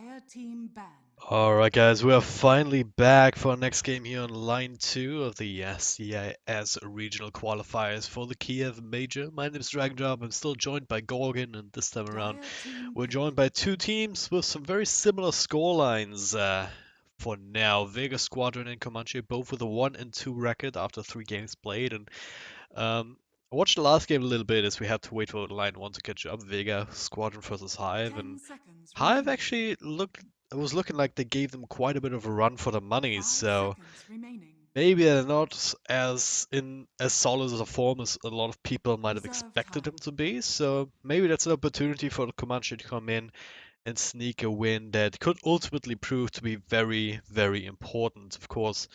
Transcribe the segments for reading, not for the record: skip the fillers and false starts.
Entire team banned. Alright guys, we are finally back for our next game here on line 2 of the CIS regional qualifiers for the Kiev Major. My name is Dragonjob, I'm still joined by Gorgon, and this time around Dire team we're pick. joined by two teams with some very similar scorelines for now. Vega Squadron and Comanche both with a 1-2 record after 3 games played, and I watched the last game a little bit as we had to wait for line 1 to catch up. Vega Squadron versus Hive, 10 and seconds Hive remaining. actually looked it was looking like they gave them quite a bit of a run for the money, 5 so seconds remaining. maybe they're not as solid as a form as a lot of people might have Reserve expected them time. to be. So maybe that's an opportunity for the Comanche to come in and sneak a win that could ultimately prove to be very, very important. Of course,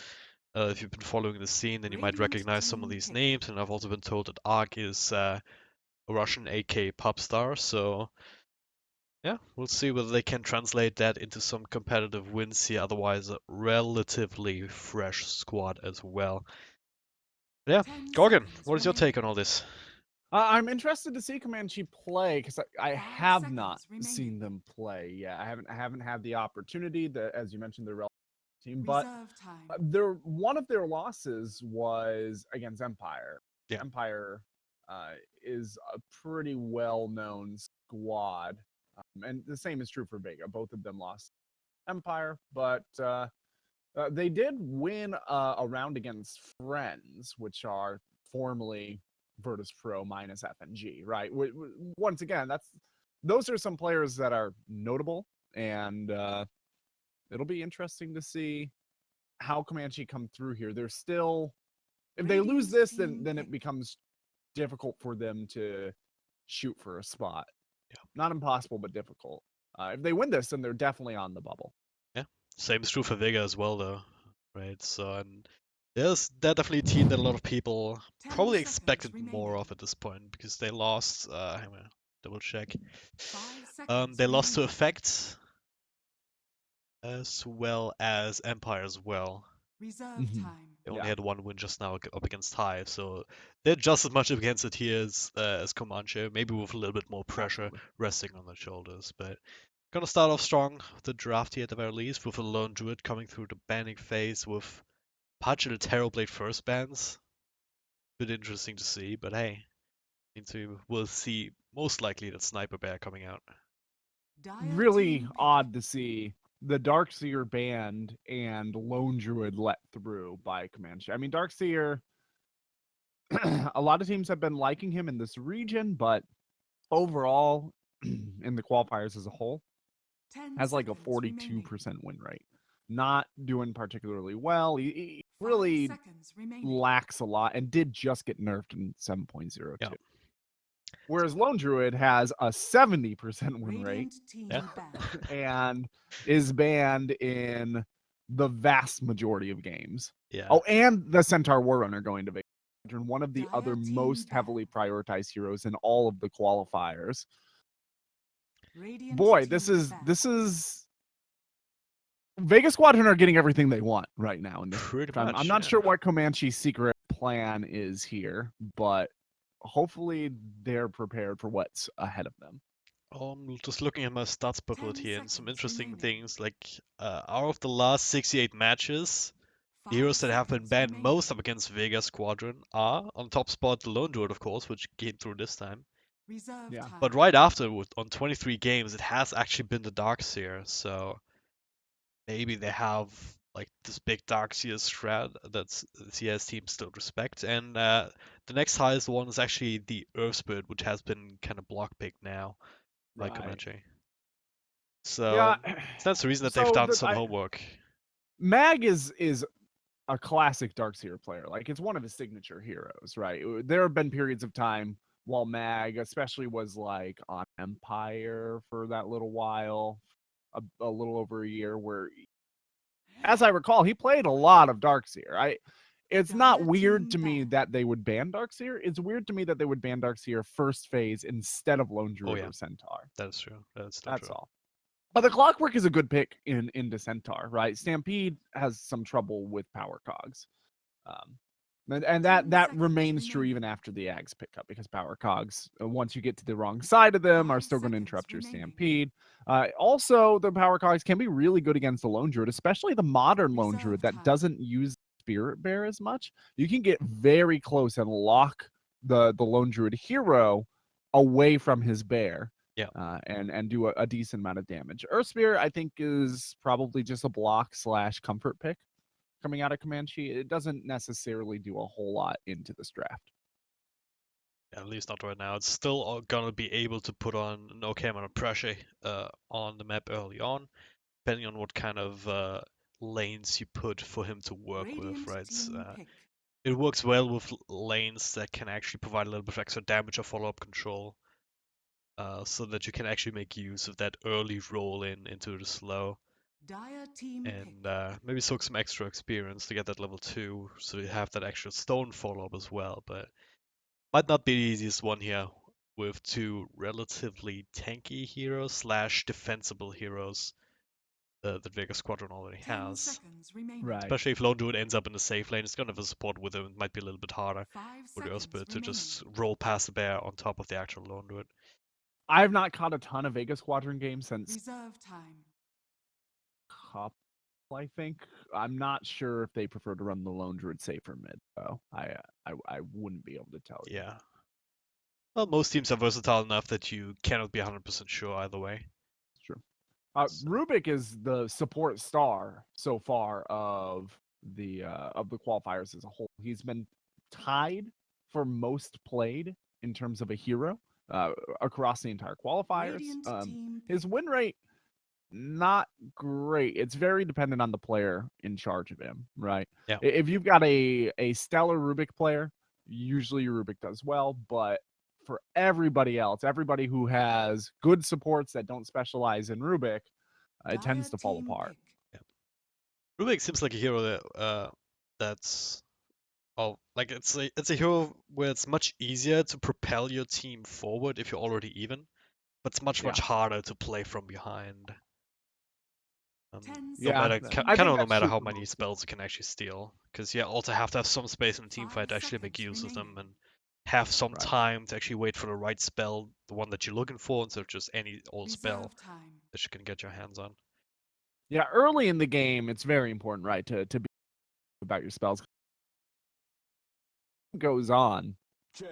if you've been following the scene, then you might Radiant recognize some of team these pick. names, and I've also been told that Ark is a Russian AK pop star, so yeah, we'll see whether they can translate that into some competitive wins here. Otherwise, a relatively fresh squad as well. Yeah, 10 Gorgon, seconds what is your take remaining. on all this? I'm interested to see Comanche play because I 5 have not seconds remaining. seen them play. Yeah, I haven't had the opportunity. As you mentioned, they're relative team, but Reserve time. one of their losses was against Empire. Yeah, Empire is a pretty well-known squad, and the same is true for Vega. Both of them lost Empire, but they did win a round against Friends, which are formerly Virtus Pro minus FNG, right? Once again, those are some players that are notable, and it'll be interesting to see how Comanche come through here. They're still, if they lose Radiant this, team then pick. it becomes difficult for them to shoot for a spot. yeah, Not impossible, but difficult. If they win this, then they're definitely on the bubble. yeah. Same is true for Vega as well, though, right? So, and they're definitely a team that a lot of people 10 probably seconds expected more remaining. of at this point because they lost. I'm gonna double check. 5 seconds They lost to remaining. Effect as well as Empire as well. Reserve Mhm. time. They only Yeah. had one win just now up against Hive, so they're just as much up against it here as Comanche, maybe with a little bit more pressure Absolutely. resting on their shoulders. But gonna start off strong the draft here at the very least, with a lone druid coming through the banning phase with partial Terrorblade first bans. Bit interesting to see, but hey, we'll see most likely that Sniper Bear coming out. Dire Really team pick. odd to see the Darkseer banned and Lone Druid let through by Comanche. I mean, Darkseer, a lot of teams have been liking him in this region, but overall, in the qualifiers as a whole, 10 has like a seconds 42% remaining. win rate. Not doing particularly well. He 5 really seconds remaining. lacks a lot and did just get nerfed in Yeah, 7.02. Whereas Lone Druid has a 70% win rate Radiant yeah, team banned. and is banned in the vast majority of games. yeah. Oh, and the Centaur Warrunner going to Vega, one of the other Dire team most heavily banned. prioritized heroes in all of the qualifiers. Radiant Boy, this team is banned. this is Vega Squadron are getting everything they want right now in this. Pretty I'm much, not yeah. sure what Comanche's secret plan is here, but hopefully they're prepared for what's ahead of them. Just looking at my stats booklet 10 here, and some seconds interesting remaining. things like out of the last 68 matches, the 5 heroes that have been seconds banned remaining. most up against Vega Squadron are on top spot the Lone Druid, of course, which came through this time. Reserve Yeah. But time. right after, on 23 games, it has actually been the Darkseer. So maybe they have like this big Darkseer threat that CS teams still respect. And the next highest one is actually the Earth Spirit, which has been kind of block picked now by Right. Comanche. Yeah. So that's the reason that they've So done some homework. Mag is a classic Darkseer player. Like it's one of his signature heroes, right? There have been periods of time while Mag, especially, was like on Empire for that little while, a little over a year, where, as I recall, he played a lot of Darkseer. It's not Dire weird team to me banned. that they would ban Darkseer. It's weird to me that they would ban Darkseer first phase instead of Lone Oh Druid yeah, or Centaur. that is true. That is still That's true. all. But the Clockwork is a good pick into Centaur, right? Stampede has some trouble with power cogs. Um, And 10 that seconds remains true remaining. even after the Ags pick up, because power cogs, once you get to the wrong side of them, are 5 still going to seconds interrupt your remaining. stampede. Also, the power cogs can be really good against the lone druid, especially the modern lone Reserve druid that time. doesn't use spirit bear as much. You can get very close and lock the lone druid hero away from his bear. Yeah. And do a decent amount of damage. Earth Spear, I think, is probably just a block / comfort pick coming out of Comanche. It doesn't necessarily do a whole lot into this draft. At least not right now. It's still gonna be able to put on an okay amount of pressure on the map early on, depending on what kind of lanes you put for him to work Radiant with, right? team pick. It works well with lanes that can actually provide a little bit of extra damage or follow-up control, so that you can actually make use of that early roll in into the slow, Dire team and pick. maybe soak some extra experience to get that level 2, so you have that extra stone follow-up as well. But might not be the easiest one here with two relatively tanky heroes / defensible heroes that Vega Squadron already 10 has. seconds remaining. Right. Especially if Lone Druid ends up in the safe lane, it's gonna have a support with him. It might be a little bit harder 5 for the seconds Earthbird to remaining. just roll past the bear on top of the actual Lone Druid. I've not caught a ton of Vega Squadron games since Reserve time. Cup, I think. I'm not sure if they prefer to run the lone druid safer mid, though. I wouldn't be able to tell you. Yeah. Well, most teams are versatile enough that you cannot be 100% sure either way. True. So, Rubik is the support star so far of the qualifiers as a whole. He's been tied for most played in terms of a hero across the entire qualifiers. Radiant team His pick. win rate, not great. It's very dependent on the player in charge of him, right? Yeah. If you've got a stellar Rubik player, usually your Rubik does well, but for everybody else, everybody who has good supports that don't specialize in Rubik, it tends to fall Dire team apart. pick. Rubik seems like a hero that's it's a hero where it's much easier to propel your team forward if you're already even, but it's much Yeah. harder to play from behind. 10 No matter seconds I think no remaining. that's matter true how for many most spells people. you can actually steal, because you also have to have some space in the team 5 fight to actually make seconds use of them, remaining. and have some Right. time to actually wait for the right spell, the one that you're looking for, instead of just any old spell Reserve time. that you can get your hands on. Yeah, early in the game, it's very important, right, to be about your spells. Goes on.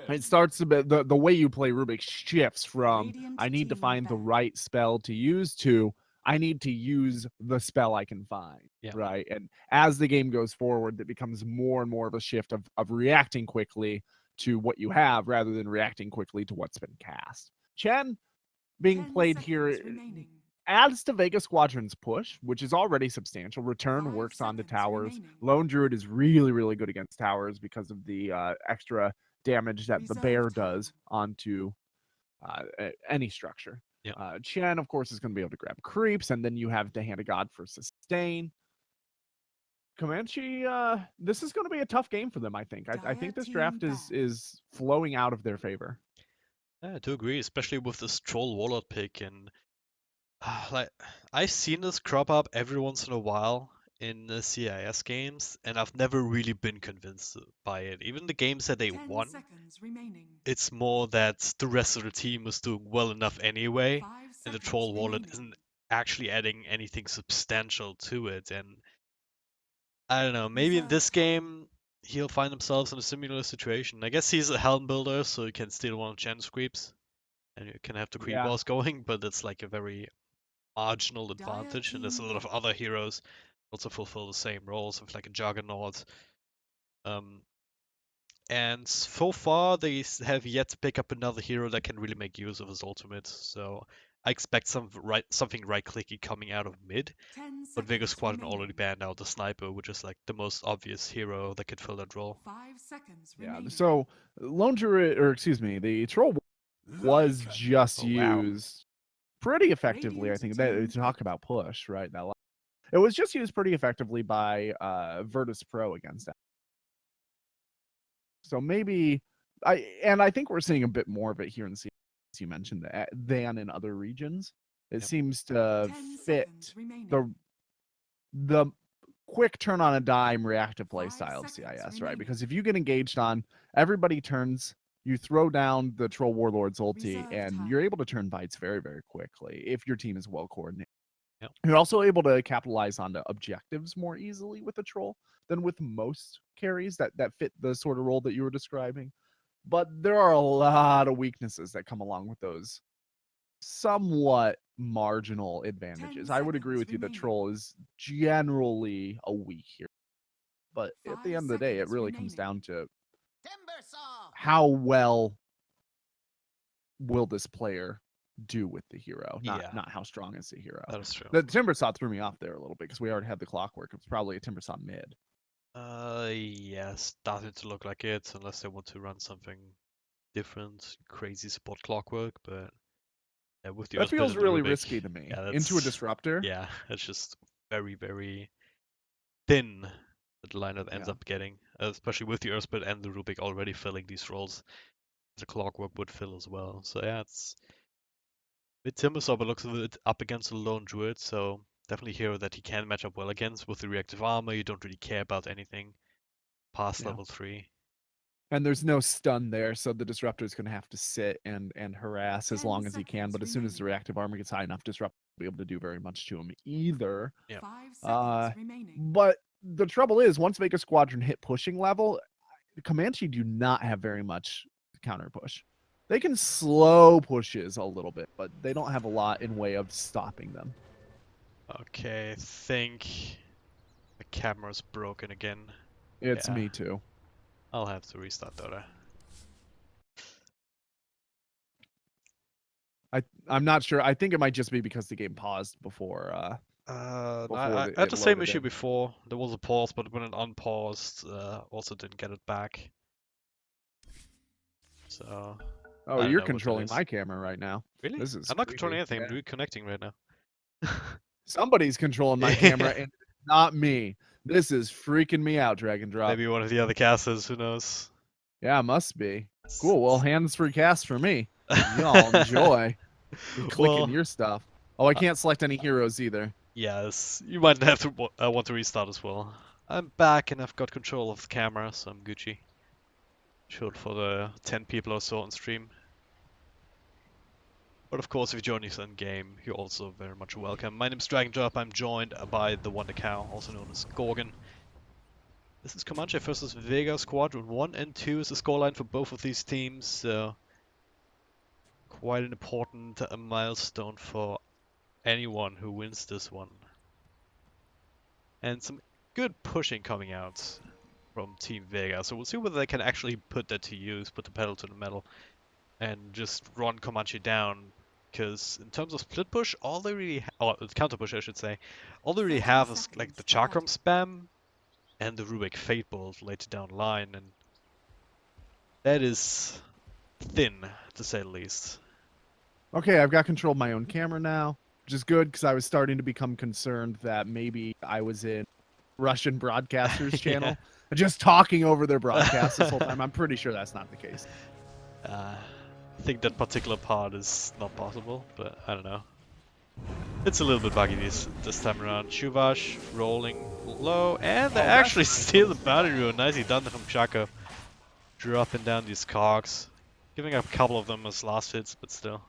It starts to be, the way you play Rubik shifts from Radiant I need to team find the ban. right spell to use to I need to use the spell I can find. Yeah. Right. And as the game goes forward, it becomes more and more of a shift of reacting quickly to what you have rather than reacting quickly to what's been cast. Chen being 10 played here seconds remaining. adds to Vega Squadron's push, which is already substantial. Return 5 works onto seconds towers. remaining. Lone Druid is really, really good against towers because of the extra damage that the Reserve bear time. does onto any structure. Yeah. Chen, of course, is going to be able to grab creeps, and then you have the Hand of God for sustain. Comanche, this is going to be a tough game for them, I think. I think this draft is flowing out of their favor. Yeah, I do agree, especially with this Troll Warlord pick, and like I've seen this crop up every once in a while in the CIS games, and I've never really been convinced by it. Even the games that they 10 won, seconds remaining. it's more that the rest of the team was doing well enough anyway, 5 and the seconds Troll Warlord remaining. isn't actually adding anything substantial to it. And I don't know, maybe in Reserve this time. game he'll find himself in a similar situation. I guess he's a helm builder, so he can steal one of Jen's creeps, and you can have the creep Yeah. walls going, but it's like a very marginal Dire advantage, and there's a team lot of pick. other heroes also fulfill the same roles of like a Juggernaut. And so far they have yet to pick up another hero that can really make use of his ultimate. So I expect something right-clicky coming out of mid. 10 But Vega seconds Squadron already remaining. banned out the sniper, which is like the most obvious hero that could fill that role. 5 seconds Yeah. remaining. So Lone Druid, or excuse me, the Troll was just Oh, wow. used pretty effectively. I Radiant think that team talk pick. about push, right? It was just used pretty effectively by Virtus Pro against that. So maybe I think we're seeing a bit more of it here in CS, you mentioned that, than in other regions. It Yep. seems to 10 fit seconds remaining. the quick turn on a dime reactive play 5 style of seconds CIS, right? remaining. Because if you get engaged on, everybody turns, you throw down the Troll Warlord's ulti, Reserve and time. you're able to turn bites very, very quickly if your team is well coordinated. Yep. You're also able to capitalize on the objectives more easily with a Troll than with most carries that fit the sort of role that you were describing. But there are a lot of weaknesses that come along with those somewhat marginal advantages. I would agree seconds with you that remaining. Troll is generally a weak hero. But at the 5 end of the day, it seconds really comes remaining. down to how well will this player do with the hero, Yeah. not how strong is the hero. That is true. The Timbersaw threw me off there a little bit because we already had the clockwork. It was probably a Timbersaw mid. Yeah, starting to look like it, unless they want to run something different, crazy support clockwork, but yeah, with the That Earthbit feels and the really Rubik, risky to me. yeah, Into a that's disruptor. yeah, it's just very, very thin that the lineup ends Yeah. up getting, especially with the Earthbit and the Rubik already filling these roles. The clockwork would fill as well. So yeah, it's with Timbersaw, but looks a bit up against a lone druid, so definitely a hero that he can match up well against. With the reactive armor, you don't really care about anything past Yeah. level 3. And there's no stun there, so the disruptor is going to have to sit and harass as 10 long as he can. seconds But as soon as the remaining. reactive armor gets high enough, disruptor will be able to do very much to him either. Yeah. 5 seconds remaining. But the trouble is, once Vega Squadron hit pushing level, Comanche do not have very much counter push. They can slow pushes a little bit, but they don't have a lot in way of stopping them. Okay, I think the camera's broken again. It's Yeah. me too. I'll have to restart Dota. I'm not sure. I think it might just be because the game paused before. I Before had it the same loaded issue in. before. There was a pause, but when it unpaused, also didn't get it back. So. I Oh, don't you're know what that controlling is. my camera right now. Really? This is I'm not controlling creepy. anything. Yeah. I'm reconnecting right now. Somebody's controlling my camera, and it's not me. This is freaking me out, drag and drop. Maybe one of the other casters. Who knows? Yeah, must be. Cool. Well, hands-free cast for me. Y'all enjoy. You're clicking Well, your stuff. Oh, I can't select any heroes either. yes, you might have to want to restart as well. I'm back and I've got control of the camera, so I'm Gucci. Showed for the 10 people or so on stream. But of course, if you join us in game, you're also very much welcome. My name's Dragon Drop. I'm joined by the Wonder Cow, also known as Gorgon. This is Comanche versus Vega Squadron. 1 and 2 is the scoreline for both of these teams, so quite an important milestone for anyone who wins this one. And some good pushing coming out from Team Vega, so we'll see whether they can actually put that to use, put the pedal to the metal, and just run Comanche down. Because in terms of split push, all they really or counter push, I should say, all they really 30 have is like the seconds Chakram spam and the Rubik Fate Bolt later down the line, and that is thin, to say the least. Okay, I've got control of my own camera now, which is good because I was starting to become concerned that maybe I was in Russian broadcasters' channel, just talking over their broadcast this whole time. I'm pretty sure that's not the case. I think that particular part is not possible, but I don't know. It's a little bit buggy this time around. Chuvash rolling low, and they actually steal the bounty rune. Nicely done from Chaco. Dropping down these cogs. Giving up a couple of them as last hits, but still.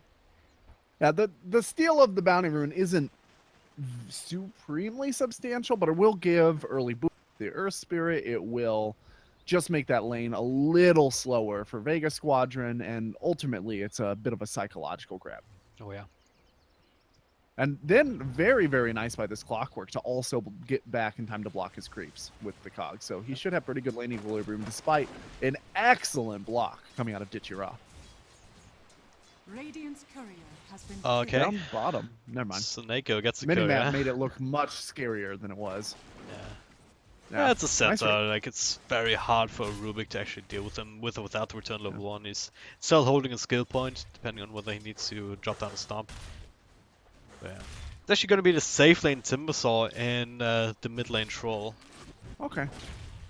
Yeah, the steal of the bounty rune isn't supremely substantial, but it will give early boost to the Earth Spirit. It will just make that lane a little slower for Vega Squadron, and ultimately it's a bit of a psychological grab. Oh yeah. And then very, very nice by this clockwork to also get back in time to block his creeps with the cog. So he should have pretty good lane equilibrium despite an excellent block coming out of Ditchira. Radiant's courier has been Okay. Down bottom. Never mind. Soneko gets the Minimap courier. made it look much scarier than it was. Yeah, it's a center. Nice. Like, it's very hard for Rubik to actually deal with him with or without the return level 1. He's still holding a skill point, depending on whether he needs to drop down a stomp. But yeah. It's actually going to be the safe lane Timbersaw and the mid lane Troll. Okay.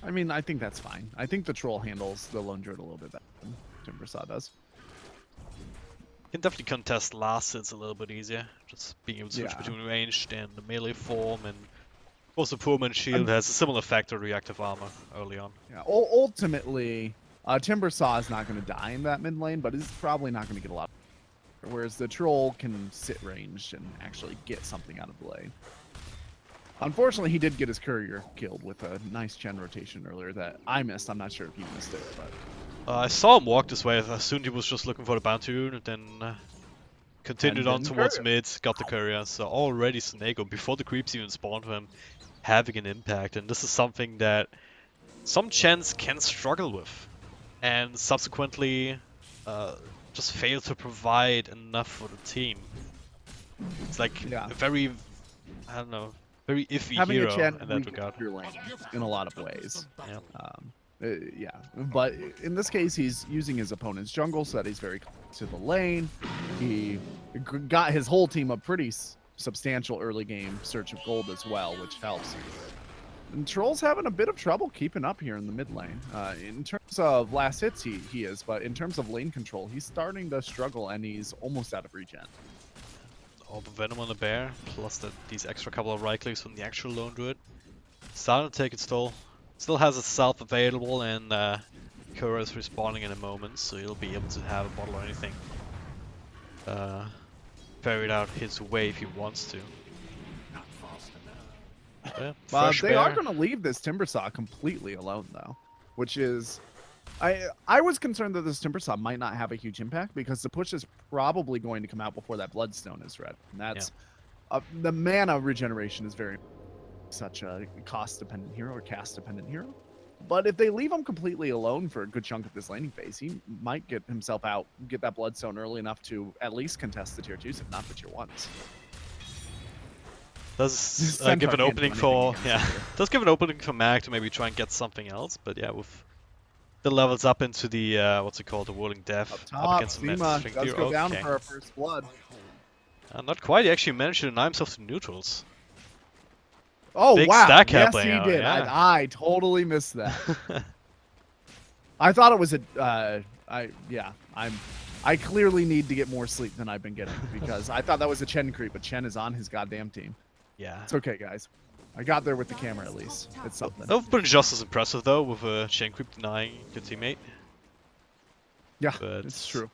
I mean, I think that's fine. I think the troll handles the lone druid a little bit better than Timbersaw does. Can definitely contest last hits a little bit easier. Just being able to switch Yeah. between ranged and the melee form and Also, Pullman Shield has a similar effect to reactive armor early on. Yeah, ultimately, Timbersaw is not going to die in that mid lane, but is probably not going to get a lot. Whereas the Troll can sit ranged and actually get something out of the lane. Unfortunately, he did get his courier killed with a nice Chen rotation earlier that I missed. I'm not sure if he missed it, but I saw him walk this way. I assumed he was just looking for the bounty rune, and then continued on then towards courier. mid, got the courier. So already Snako, before the creeps even spawned for him, having an impact. And this is something that some Chens can struggle with, and subsequently just fail to provide enough for the team. It's like Yeah. a very, I don't know, very iffy having hero a Chen in that regard. your lane in a lot of ways. Yeah. Yeah, but in this case, he's using his opponent's jungle so that he's very close to the lane. He got his whole team a pretty substantial early game search of gold as well, which helps. And Troll's having a bit of trouble keeping up here in the mid lane. In terms of last hits, he is, but in terms of lane control, he's starting to struggle, and he's almost out of regen. All the venom on the bear, plus these extra couple of right clicks from the actual lone druid. Starting to take its toll. Still has itself available, and Kura is respawning in a moment, so he'll be able to have a bottle or anything ferried out his way if he wants to. Yeah, fresh They bear. are going to leave this Timbersaw completely alone, though, which is... I was concerned that this Timbersaw might not have a huge impact because the push is probably going to come out before that Bloodstone is read. And that's... the mana regeneration is very... such a cost-dependent hero or cast-dependent hero. But if they leave him completely alone for a good chunk of this laning phase, he might get himself out, get that Bloodstone early enough to at least contest the tier 2s, if not the tier 1s. Does Centaur give an can't do opening anything for against it. does give an opening for Mag to maybe try and get something else, but yeah, with the levels up into the what's it called, the Whirling Death, Up top, against the Seema Strength does Tier. go down Okay. for our first blood. Not quite. He actually managed to deny himself to neutrals. Oh, Big wow. stack Yes, happening he out, did. yeah. I totally missed that. I thought it was a... I clearly need to get more sleep than I've been getting because I thought that was a Chen creep, but Chen is on his goddamn team. Yeah. It's okay, guys. I got there with the camera at least. It's something. That would have been just as impressive though, with a chain creep denying your teammate. Yeah, But it's true.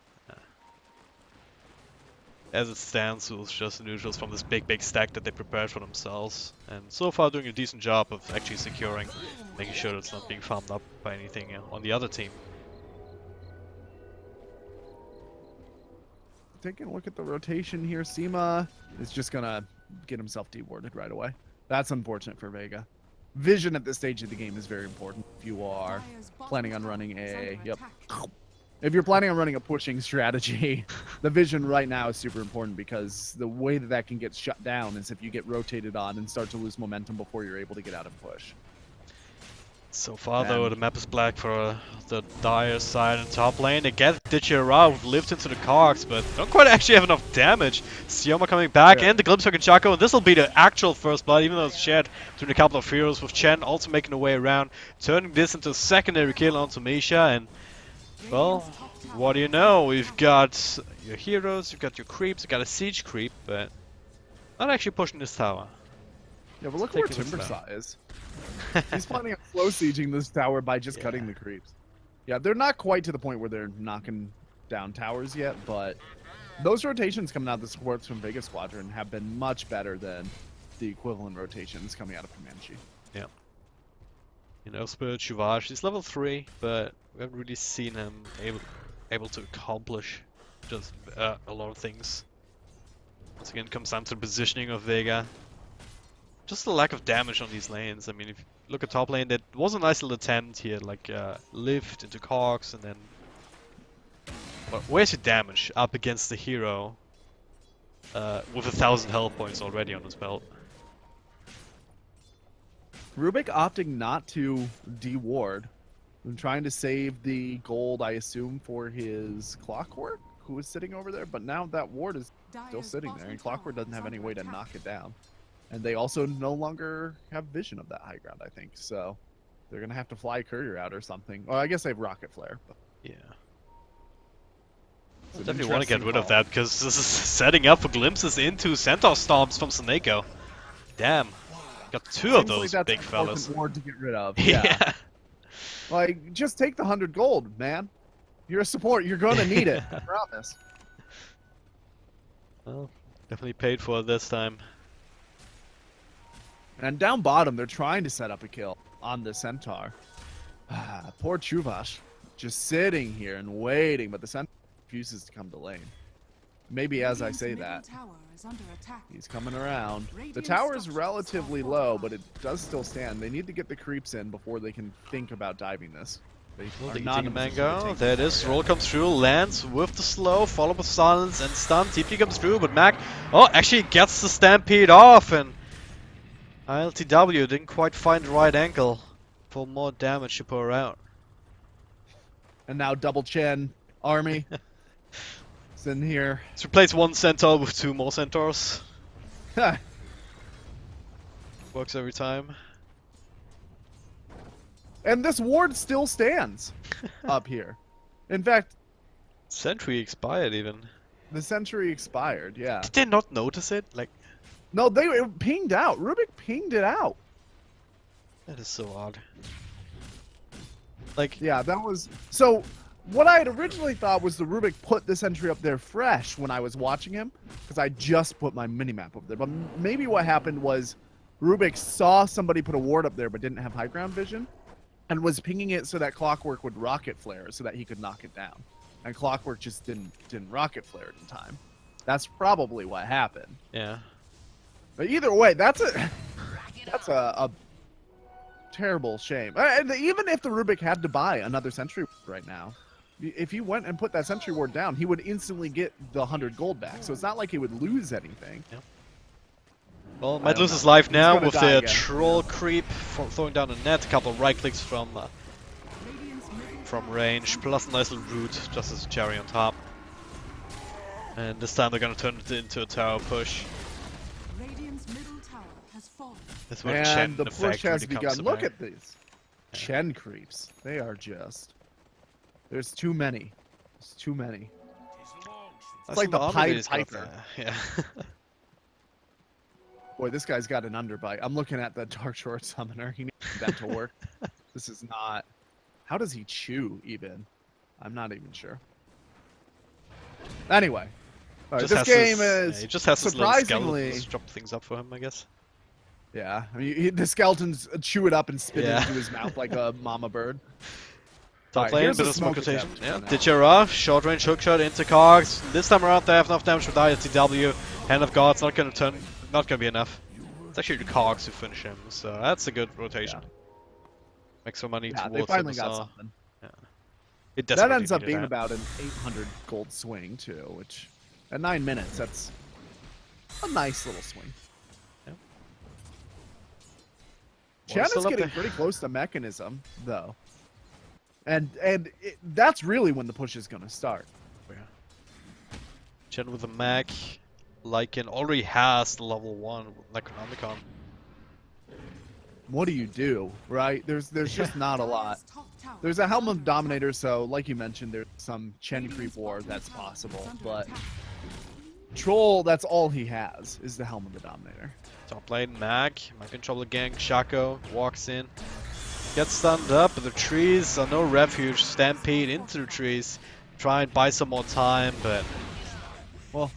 as it stands, it was just neutrals from this big stack that they prepared for themselves, and so far doing a decent job of actually securing, making sure that it's not being farmed up by anything on the other team. Taking a look at the rotation here, Seema is just gonna get himself dewarded right away. That's unfortunate for Vega. Vision at this stage of the game is very important if you are planning on running a... Yep. If you're planning on running a pushing strategy, the vision right now is super important because the way that can get shut down is if you get rotated on and start to lose momentum before you're able to get out and push. So far though, the map is black for the Dire side and top lane. They get Dichira who've lived into the cogs, but don't quite actually have enough damage. Sioma coming back, and the Glimpse of Chaco, and this will be the actual first blood, even though it's shared between a couple of heroes, with Chen also making a way around, turning this into a secondary kill onto Misha, and well, what do you know? We've got your heroes, you've got your creeps, you've got a siege creep, but not actually pushing this tower. Yeah, but look where Taking this Timbersaw is. He's planning on slow sieging this tower by just cutting the creeps. Yeah, they're not quite to the point where they're knocking down towers yet, but those rotations coming out of the supports from Vega Squadron have been much better than the equivalent rotations coming out of Comanche. Yeah. You know, Spirit Chuvage, he's level 3, but we haven't really seen him able to accomplish just a lot of things. Once again, it comes down to the positioning of Vega. Just the lack of damage on these lanes. I mean, if you look at top lane, that was a nice little attempt here, like lift into cogs and then... But where's your damage up against the hero with 1,000 health points already on his belt? Rubik opting not to deward. I'm trying to save the gold, I assume, for his Clockwork, who is sitting over there. But now that ward is still sitting there, and Clockwork doesn't have any way to knock it down. And they also no longer have vision of that high ground, I think. So they're going to have to fly Courier out or something. Well, I guess they have Rocket Flare. But Yeah. it's an Definitely want to get interesting rid of call. that, because this is setting up for glimpses into Centaur Stomps from Snako. Damn. Got two of Seems like those that's big an important fellas. ward to get rid of. Yeah. Like, just take the 100 gold, man. You're a support. You're gonna need it. I promise. Well, definitely paid for it this time. And down bottom, they're trying to set up a kill on the Centaur. Poor Chuvash, just sitting here and waiting, but the Centaur refuses to come to lane. Maybe as I Radiant's say middle that, tower is under attack. he's coming around. The Radiant tower is structures relatively are low, fortified. but it does still stand. They need to get the creeps in before they can think about diving this. They Well, are the not eating in a position to mango. take There it the is. tower Roll yet. comes through, lands with the slow, followed with silence and stun. TP comes through, but Mac, oh, actually gets the stampede off, and ILTW didn't quite find the right angle for more damage to pour out. And now double Chen army is in here. Let's replace one centaur with two more centaurs. Works every time. And this ward still stands up here. In fact, Sentry expired even. the sentry expired, yeah. Did they not notice it? Like, No, it pinged out. Rubik pinged it out. that is so odd. Like, Yeah, that was... So, what I had originally thought was the Rubik put the sentry up there fresh when I was watching him, because I just put my minimap up there. But maybe what happened was Rubik saw somebody put a ward up there but didn't have high ground vision, and was pinging it so that Clockwork would rocket flare so that he could knock it down. And Clockwork just didn't rocket flare it in time. That's probably what happened. yeah. But either way, that's a terrible shame. And even if the Rubik had to buy another sentry right now, if he went and put that sentry ward down, he would instantly get the 100 gold back. So it's not like he would lose anything. Well, I might don't lose know. his life He's now gonna with die the again. troll creep throwing down a net, a couple of right clicks from Radiant's middle from tower range, is under plus a nice little root, just as a cherry on top. And this time they're gonna turn it into a tower push. Radiant's middle tower has fallen. That's where the Chen And the push effect has really begun. comes to Look play. at these Chen creeps. They are just... There's too many. There's too many. Nice like the little armor Pied he's got Piper. there. Yeah. Boy, this guy's got an underbite. I'm looking at the Dark Short Summoner. He needs that to work. This is not... How does he chew, even? I'm not even sure. Anyway. All right, Just this has game his- is yeah, he just has his little skeleton surprisingly... just drop things up for him, I guess. Yeah, I mean, the skeletons chew it up and spit it Yeah. into his mouth like a mama bird. Top Alright, lane, here's bit a of smoke smoke rotation. attempt Yeah, for now. Ditchera, short range hookshot into Cogs. This time around they have enough damage with ILTW. Hand of God's not gonna be enough. It's actually the Cogs who finish him, so that's a good rotation. Extra money Yeah, towards they finally him, got so something. it That desperately ends up needed being that. about an 800 gold swing, too, which at 9 minutes, that's a nice little swing. Yeah. Chen Well, is still up getting there. pretty close to Mechanism, though. And that's really when the push is going to start. Chen with the Mac, Lycan already has the level 1 Necronomicon. What do you do, right? There's just not a lot. Dire's top tower There's a is Helm of under Dominator, so like you mentioned, there's some Chen attack. creep war Radiant's that's bottom tower possible, is under but attack. Troll, that's all he has, is the Helm of the Dominator. Top lane, Mac in trouble again. Shaco walks in, gets stunned up, but the trees are no refuge. Stampede into the trees, try and buy some more time, but Well,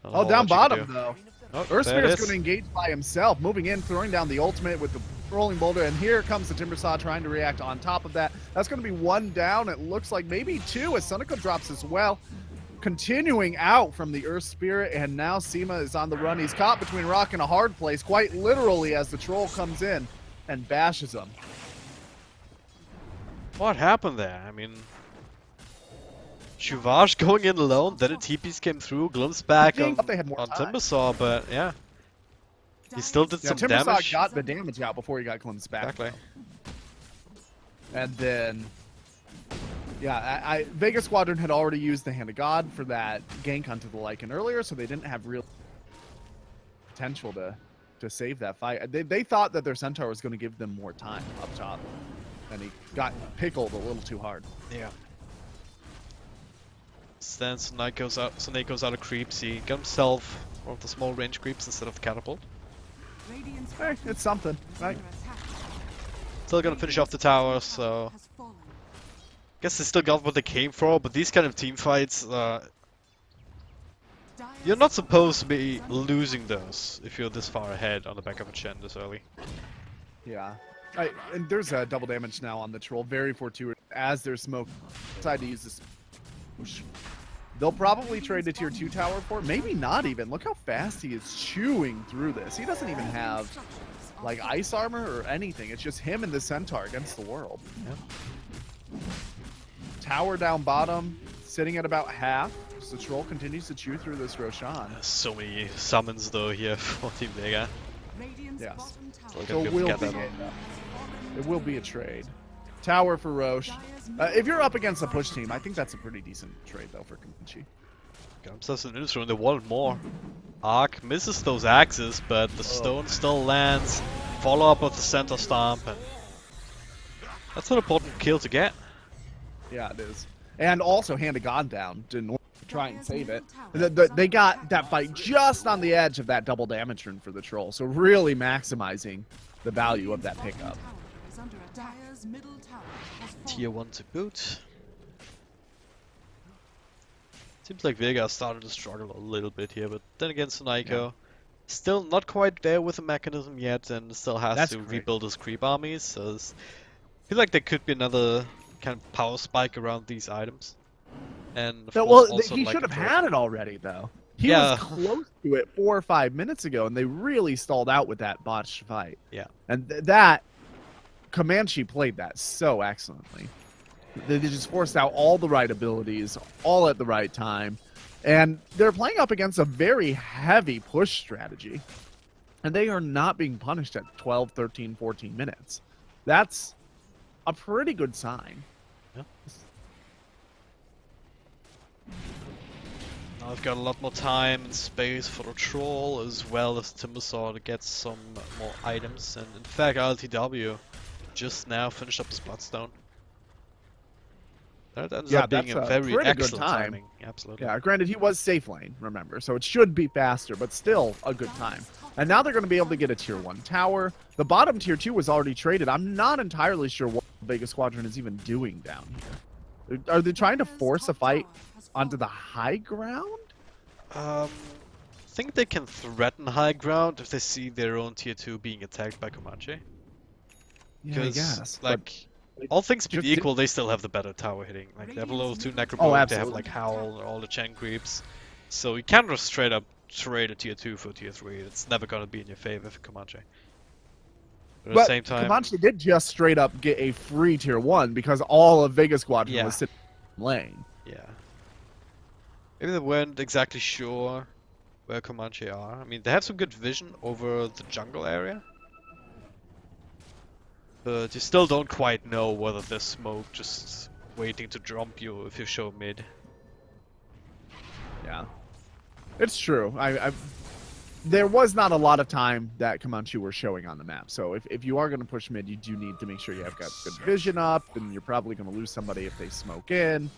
I don't know oh, down what you can bottom, do. though. Oh, Earth there it Spirit's is. going to engage by himself, moving in, throwing down the ultimate with the rolling boulder, and here comes the Timbersaw trying to react on top of that. That's going to be one down. It looks like maybe two as Sunico drops as well. Continuing out from the Earth Spirit, and now Seema is on the run. He's caught between a rock and a hard place, quite literally, as the troll comes in and bashes him. What happened there? I mean, Chuvash going in alone, then the TPs came through, glimpse back I on, thought they had more on time. Timbersaw, but yeah, he still did Yeah, some Timbersaw damage. got the damage out before he got glimpsed back. Exactly. And then, yeah, Vega Squadron had already used the Hand of God for that gank onto the Lycan earlier, so they didn't have real potential to save that fight. They thought that their Centaur was going to give them more time up top, and he got pickled a little too hard. Yeah. Then Snake goes out of creeps. He got himself one of the small range creeps instead of the catapult. Radiant's Hey, it's something, right? under attack. Still gonna finish off the tower, so Has fallen. guess they still got what they came for. But these kind of team fights, you're not supposed to be losing those if you're this far ahead on the back of a Chen this early. Yeah. And there's a double damage now on the troll. Very fortuitous. As there's smoke, decide to use this. They'll probably trade the tier 2 tower for it. Maybe not even. Look how fast he is chewing through this. He doesn't even have like ice armor or anything. It's just him and the centaur against the world. Yeah. Tower down bottom, sitting at about half. So the troll continues to chew through this Roshan. So many summons though here for Team Vega. Radiant's Yes. bottom tower So So Good it to will get be, that on. it will be a trade. Tower for Roche. If you're up against a push team, I think that's a pretty decent trade though for Comanche. Got themselves an instrument. They wanted more. Arc misses those axes, but the stone still lands. Follow up of the center stomp, and that's an important kill to get. Yeah, it is. And also hand a god down to try and save it. They got that fight just on the edge of that double damage rune for the troll, so really maximizing the value of that pickup. tower is under attack. Dire's middle tower has fallen. Tier 1 to boot. Seems like Vega started to struggle a little bit here, but then again, Sunaiko still not quite there with the mechanism yet, and still has That's to great. rebuild his creep armies. So I feel like there could be another kind of power spike around these items. And of course, Well, also he like should a have third- had it already though. He Yeah. was close to it 4 or 5 minutes ago, and they really stalled out with that botched fight. Yeah. And that Comanche played that so excellently. They just forced out all the right abilities, all at the right time. And they're playing up against a very heavy push strategy. And they are not being punished at 12, 13, 14 minutes. That's a pretty good sign. Yeah. Now I've got a lot more time and space for the troll, as well as Timbersaw to get some more items. And in fact, LTW just now finished up his Bloodstone. That ends Yeah, up being that's a a very pretty good excellent time. timing. Absolutely. Yeah, granted, he was safe lane, remember, so it should be faster, but still a good time. And now they're going to be able to get a tier 1 tower. The bottom tier 2 was already traded. I'm not entirely sure what Vega Squadron is even doing down here. Are they trying to force a fight onto the high ground? I think they can threaten high ground if they see their own tier 2 being attacked by Comanche. Yeah, I guess. Like, all things being just equal, they still have the better tower hitting. Like, they have a level 2 Oh, Necrobolt, they have absolutely. like Howl, all the Chen creeps. So you can't just straight up trade a tier 2 for tier 3. It's never gonna be in your favor for Comanche. But at the same time, Comanche did just straight up get a free tier 1 because all of Vega Squadron Yeah. was sitting in lane. yeah. Maybe they weren't exactly sure where Comanche are. I mean, they have some good vision over the jungle area. But you still don't quite know whether there's smoke just waiting to jump you if you show mid. Yeah, it's true. There was not a lot of time that Comanche were showing on the map. So if you are going to push mid, you do need to make sure you have got good vision up, and you're probably going to lose somebody if they smoke in.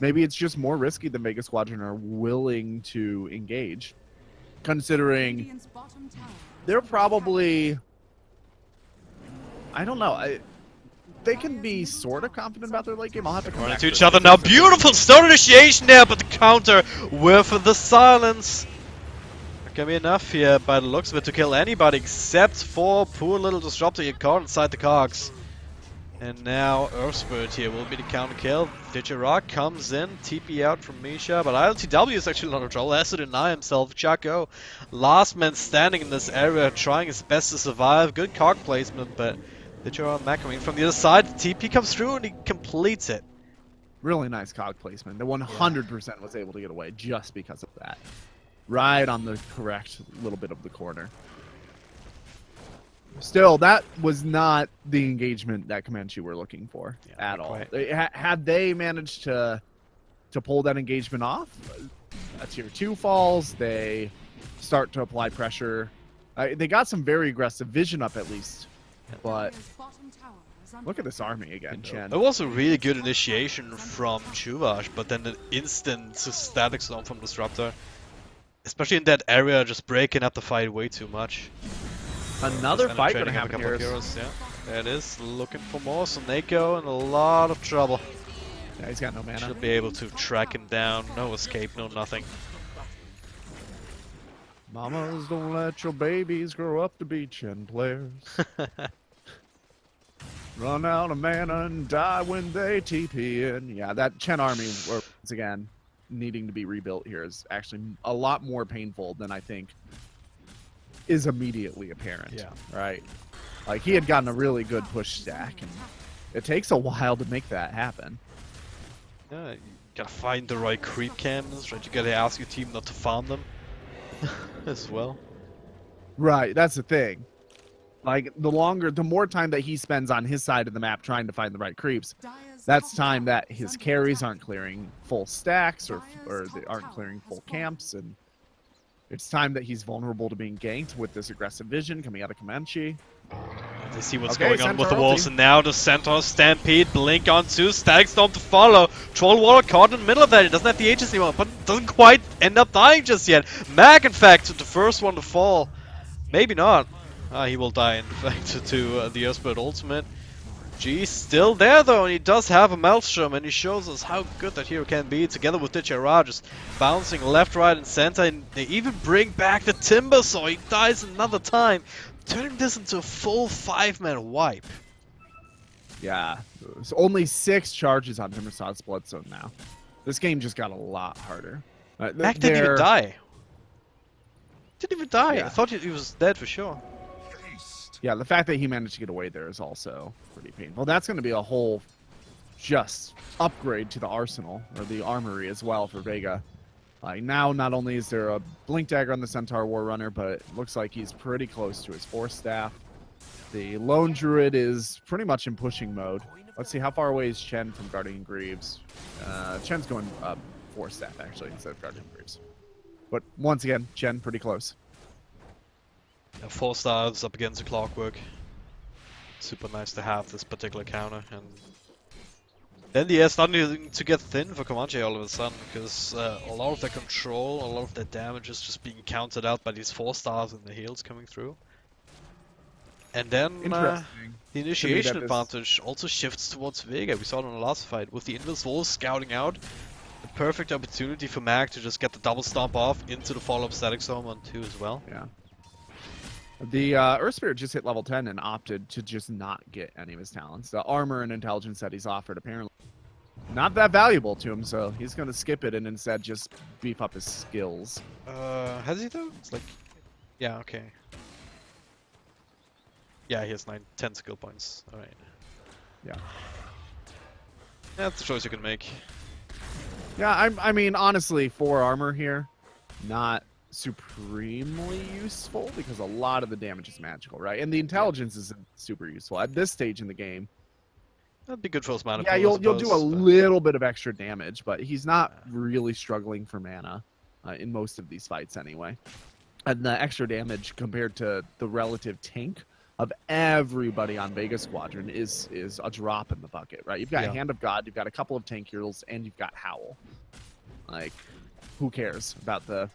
Maybe it's just more risky than Vega Squadron are willing to engage, considering Radiant's bottom tower is they're under probably... I don't know. They can be sort of confident about their late game. I'll have to come Run back into to each it. other now. Beautiful stone initiation there, but the counter with the silence. Not gonna be enough here by the looks of it to kill anybody except for poor little Disruptor here caught inside the cogs. And now Earth Spirit here will be the counter kill. Digirock comes in, TP out from Misha, but ILTW is actually not a trouble. Has to deny himself. Chaco, last man standing in this area, trying his best to survive. Good cog placement, but Digirock coming from the other side. The TP comes through and he completes it. Really nice cog placement. The 100% was able to get away just because of that. Right on the correct little bit of the corner. Still, that was not the engagement that Comanche were looking for Yeah, at not all. quite. Had they managed to pull that engagement off, a tier 2 falls, they start to apply pressure. They got some very aggressive vision up at least, but Dire's bottom tower is under look at this attack. army again, Chen. It was a really good initiation from Chuvash, but then an instant static storm from Disruptor. Especially in that area, just breaking up the fight way too much. Another Just fight trading gonna up a happen couple here. of heroes, yeah. There it is, looking for more, so Neko in a lot of trouble. Yeah, he's got no mana. Should be able to track him down, no escape, no nothing. Mamas, don't let your babies grow up to be Chen players. Run out of mana and die when they TP in. Yeah, that Chen army, once again, needing to be rebuilt here is actually a lot more painful than I think is immediately apparent. Yeah. Right? Like, he had gotten a really good push stack, and it takes a while to make that happen. Yeah, you gotta find the right creep cannons, right? You gotta ask your team not to farm them as well. Right, that's the thing. Like, the more time that he spends on his side of the map trying to find the right creeps, that's time that his carries aren't clearing full stacks or they aren't clearing full camps, and it's time that he's vulnerable to being ganked with this aggressive vision coming out of Comanche. They see what's Okay, going on with the Centaur wolves, ulti. and now the Centaur Stampede, Blink on 2, Static Storm to follow. Troll Warlock caught in the middle of that, he doesn't have the agency anymore, but doesn't quite end up dying just yet. Mag, in fact, the first one to fall. Maybe not. He will die, in fact, to the Earthbird Ultimate. G's still there, though, and he does have a Maelstrom, and he shows us how good that hero can be, together with Ditchara, just bouncing left, right, and center, and they even bring back the Timber, so he dies another time, turning this into a full 5-man wipe. Yeah, there's only 6 charges on Timbersaud's Bloodstone now. This game just got a lot harder. Mac didn't even die. Didn't even die. Yeah. I thought he was dead for sure. Yeah, the fact that he managed to get away there is also pretty painful. That's going to be a whole just upgrade to the arsenal, or the armory as well for Vega. Like, now, not only is there a Blink Dagger on the Centaur War Runner, but it looks like he's pretty close to his Force Staff. The Lone Druid is pretty much in pushing mode. Let's see, how far away is Chen from Guardian Greaves? Chen's going Force Staff, actually, instead of Guardian Greaves. But once again, Chen pretty close. 4 stars up against the Clockwork. Super nice to have this particular counter, and then the air's starting to get thin for Comanche all of a sudden, because a lot of their control, a lot of their damage is just being countered out by these 4 stars and the heals coming through. And then the initiation advantage also shifts towards Vega. We saw it in the last fight with the Invis Wolves scouting out. A perfect opportunity for Mag to just get the double stomp off into the follow-up Static Storm on 2 as well. Yeah. The Earth Spirit just hit level 10 and opted to just not get any of his talents. The armor and intelligence that he's offered apparently not that valuable to him, so he's going to skip it and instead just beef up his skills. Has he though? It's like, yeah, okay. Yeah, he has 10 skill points. Alright. Yeah. That's a choice you can make. Yeah, I mean, honestly, 4 armor here, not supremely useful because a lot of the damage is magical, right? And the intelligence isn't super useful at this stage in the game. That'd be good for his mana. Yeah, you'll do a little bit of extra damage, but he's not really struggling for mana in most of these fights anyway. And the extra damage compared to the relative tank of everybody on Vega Squadron is a drop in the bucket, right? You've got Hand of God, you've got a couple of tank heroes, and you've got Howl. Like, who cares about the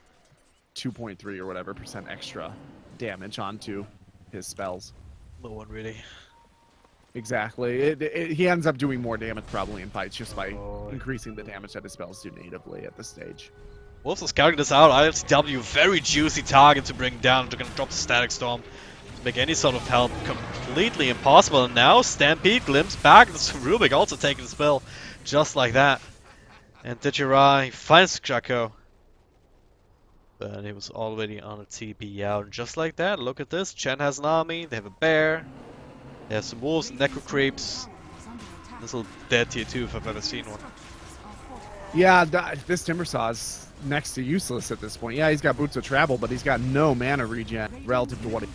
2.3 or whatever % extra damage onto his spells? No one really. Exactly. He ends up doing more damage probably in fights just by increasing the damage that his spells do natively at this stage. Wolves are scouting this out. ILTW, very juicy target to bring down. They're going to drop the Static Storm to make any sort of help completely impossible. And now Stampede glimpse back. This Rubik also taking the spell just like that. And Ditchara, he finds Jaco. But he was already on a TP out. Just like that, look at this. Chen has an army. They have a bear. They have some wolves and necro creeps. This little dead tier 2 if I've ever seen one. Yeah, this Timbersaw's next to useless at this point. Yeah, he's got Boots of Travel, but he's got no mana regen relative to what he...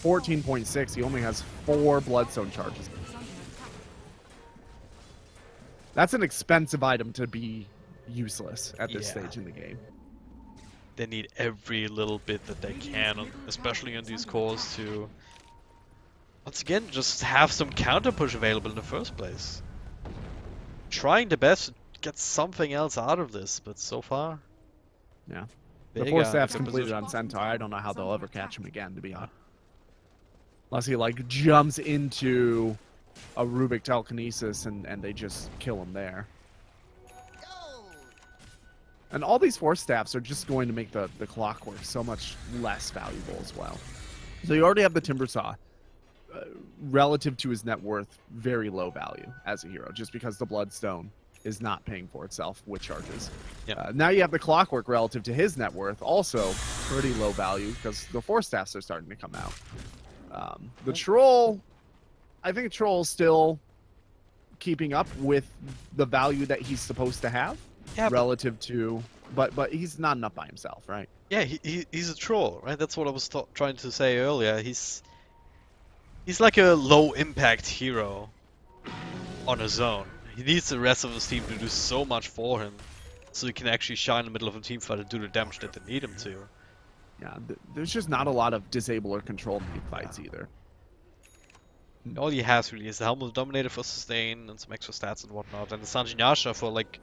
14.6, he only has 4 Bloodstone charges. That's an expensive item to be useless at this stage in the game. They need every little bit that they can, especially on these cores, to once again just have some counter push available in the first place. Trying the best to get something else out of this, but so far, yeah. Vega The 4 staff's in completed position. on Centaur. I don't know how they'll ever catch him again, to be honest. Unless he like jumps into a Rubik telekinesis and they just kill him there. And all these force staffs are just going to make the clockwork so much less valuable as well. So you already have the timber saw. Relative to his net worth, very low value as a hero, just because the bloodstone is not paying for itself with charges. Yep. Now you have the clockwork relative to his net worth, also pretty low value because the force staffs are starting to come out. The troll, I think troll's still keeping up with the value that he's supposed to have. Yeah, relative to, but he's not enough by himself, right? Yeah, he's a troll, right? That's what I was trying to say earlier. He's like a low impact hero on his own. He needs the rest of his team to do so much for him, so he can actually shine in the middle of a team fight and do the damage that they need him to. Yeah, there's just not a lot of disable or control team fights either. All he has really is the Helm of the Dominator for sustain and some extra stats and whatnot, and the Sanjin Yasha for like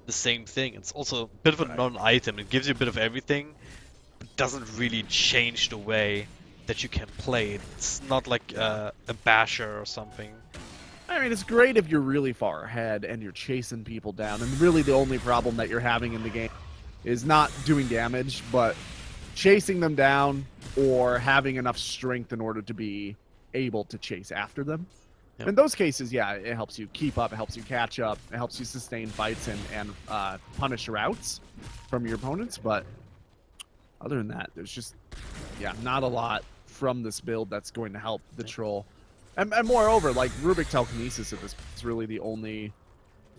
the same thing. It's also a bit of a non-item. It gives you a bit of everything, but doesn't really change the way that you can play it. It's not like a basher or something. I mean, it's great if you're really far ahead and you're chasing people down, and really the only problem that you're having in the game is not doing damage, but chasing them down or having enough strength in order to be able to chase after them. Yep. In those cases, yeah, it helps you keep up, it helps you catch up, it helps you sustain fights and punish routes from your opponents, but other than that, there's just, yeah, not a lot from this build that's going to help the troll. And moreover, like, Rubik telekinesis at this is really the only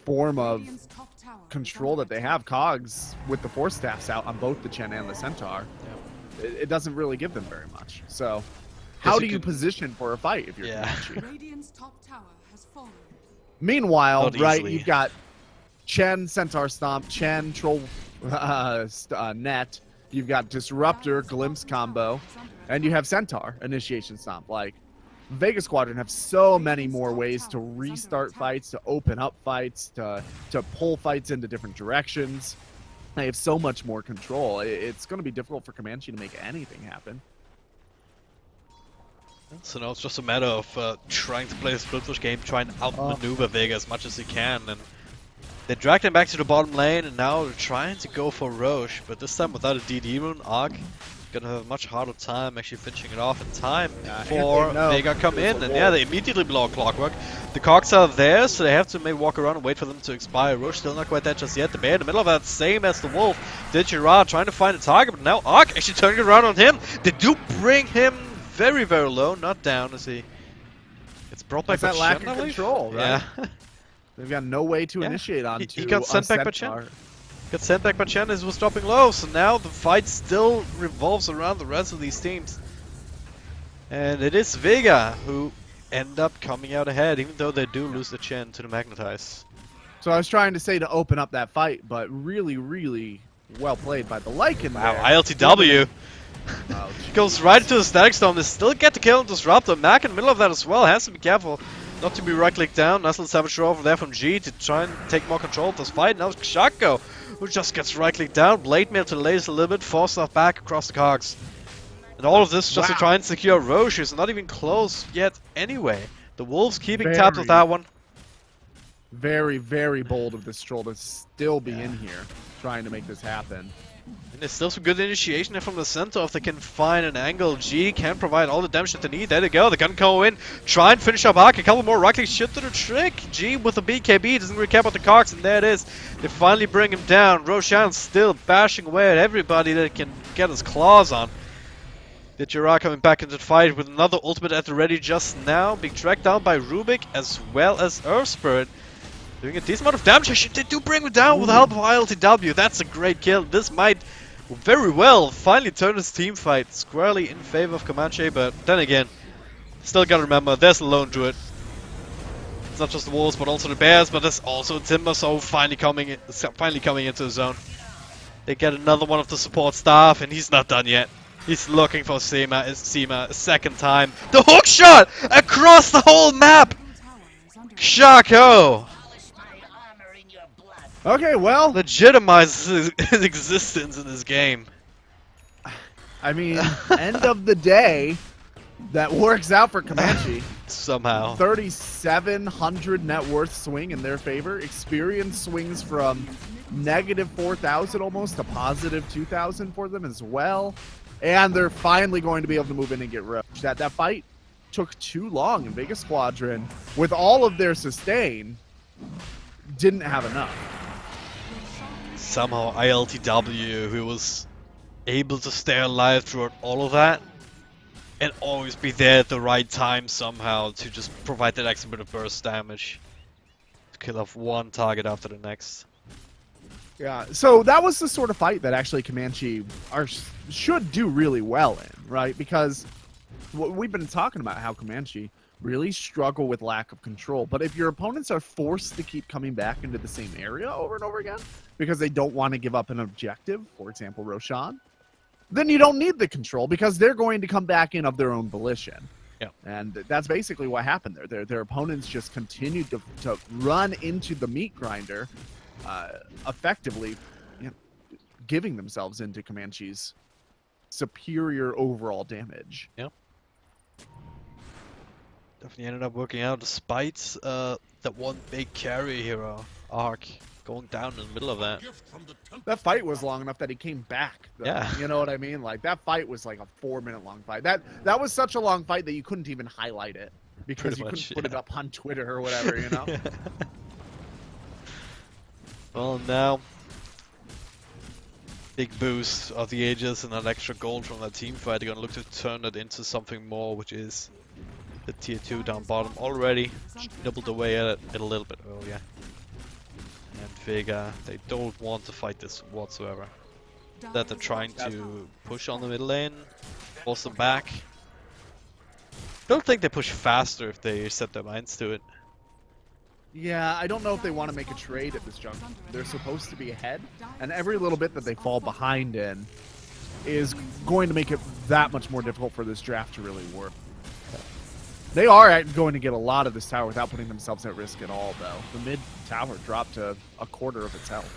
form of Radiant's top tower is control under that they attack. have. Cogs, with the force staffs out on both the Chen and the Centaur, it doesn't really give them very much. So, how you do you can- position for a fight if you're Yeah. Comanche? Radiant's top tower has fallen. Meanwhile, Not right, easily. you've got Chen, Centaur Stomp, Chen, Troll Net, you've got Disruptor, Glimpse combo, and you have Centaur, Initiation Stomp. Like, Vega Squadron have so many more ways to restart fights, to open up fights, to pull fights into different directions. They have so much more control. It's going to be difficult for Comanche to make anything happen. So now it's just a matter of trying to play a split push game, trying to outmaneuver Vega as much as he can, and they dragged him back to the bottom lane, and now they're trying to go for Roche, but this time without a DD rune, Arc gonna have a much harder time actually finishing it off in time before Vega come in, and yeah, they immediately blow Clockwork. The cogs are there, so they have to maybe walk around and wait for them to expire. Roche still not quite dead just yet. The bear in the middle of that, same as the wolf. Did Girard trying to find a target, but now Arc actually turning around on him. They do bring him very, very low, not down as he gets brought back That's by that lack Chen, of I believe? control, right? Yeah. They've got no way to Yeah. initiate onto He got sent back by Centaur. Got sent back by Chen as he was dropping low, so now the fight still revolves around the rest of these teams. And it is Vega who end up coming out ahead, even though they do lose the Chen to the Magnetize. So I was trying to say to open up that fight, but really, really well played by the Lycan Wow, there. ILTW Oh, goes right into the Static Storm. They still get the kill and Disruptor. Mac in the middle of that as well, has to be careful not to be right-clicked down. Nice little Savage Throw over there from G to try and take more control of this fight. Now it's Shako, who just gets right-clicked down. Blade Mail to the latest a little bit, force stuff back across the cogs. And all of this just to try and secure Roche, who's not even close yet anyway. The Wolves keeping tabs with that one. Very, very bold of this troll to still be in here, trying to make this happen. And there's still some good initiation there from the center if they can find an angle. G can provide all the damage that they need. There they go. They're gonna go in, try and finish up Arc. A couple more right-clicks should do the trick. G with the BKB doesn't really care about the cogs, and there it is. They finally bring him down. Roshan still bashing away at everybody that can get his claws on. The Girard coming back into the fight with another ultimate at the ready just now, being tracked down by Rubik as well as Earth Spirit. Doing a decent amount of damage. Actually, they do bring him down with the help of ILTW. That's a great kill. This might very well finally turn this team fight squarely in favor of Comanche, but then again, still gotta remember, there's a lone druid. It's not just the wolves, but also the bears, but there's also Timber, so finally coming into the zone. They get another one of the support staff, and he's not done yet. He's looking for Seema a second time. The hook shot across the whole map! Tower is under Shako Okay, well, legitimizes his existence in this game. I mean, end of the day, That works out for Comanche. Somehow. 3,700 net worth swing in their favor. Experience swings from negative 4,000 almost to positive 2,000 for them as well. And they're finally going to be able to move in and get roached. That fight took too long, and Vega Squadron, with all of their sustain, didn't have enough. Somehow ILTW, who was able to stay alive throughout all of that, and always be there at the right time somehow to just provide that extra bit of burst damage. To kill off one target after the next. Yeah, so that was the sort of fight that actually Comanche should do really well in, right? Because we've been talking about how Comanche really struggle with lack of control. But if your opponents are forced to keep coming back into the same area over and over again because they don't want to give up an objective, for example, Roshan, then you don't need the control because they're going to come back in of their own volition. Yeah. And that's basically what happened there. Their opponents just continued to run into the meat grinder, effectively giving themselves into Comanche's superior overall damage. Yeah. Definitely ended up working out despite that one big carry hero arc going down in the middle of that. That fight was long enough that he came back, though. Yeah. You know what I mean? Like, that fight was like a 4-minute long fight. That was such a long fight that you couldn't even highlight it because Pretty you much, couldn't put it up on Twitter or whatever, you know? Well, now big boost of the Aegis and that extra gold from that team fight. They're gonna look to turn that into something more, which is the tier 2 down bottom already. Nibbled away at it a little bit earlier. And Vega, they don't want to fight this whatsoever. That they're trying to push on the middle lane, force them back. Don't think they push faster if they set their minds to it. Yeah, I don't know if they want to make a trade at this juncture. They're supposed to be ahead, and every little bit that they fall behind in is going to make it that much more difficult for this draft to really work. They are going to get a lot of this tower without putting themselves at risk at all, though. The mid tower dropped to a quarter of its health.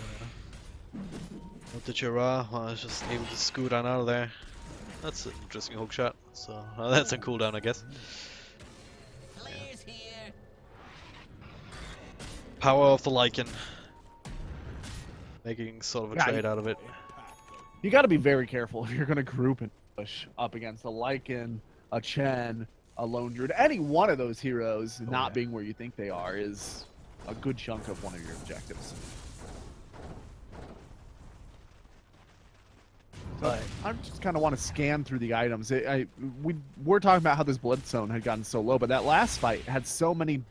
The Jira was just able to scoot on out of there. That's an interesting hook shot. So that's a cooldown, I guess. Power of the Lycan. Making sort of a trade out of it. You got to be very careful if you're going to group and push up against a Lycan, a Chen, a Lone Druid. Any one of those heroes not being where you think they are is a good chunk of one of your objectives. So I just kind of want to scan through the items. We're talking about how this blood zone had gotten so low, but that last fight had so many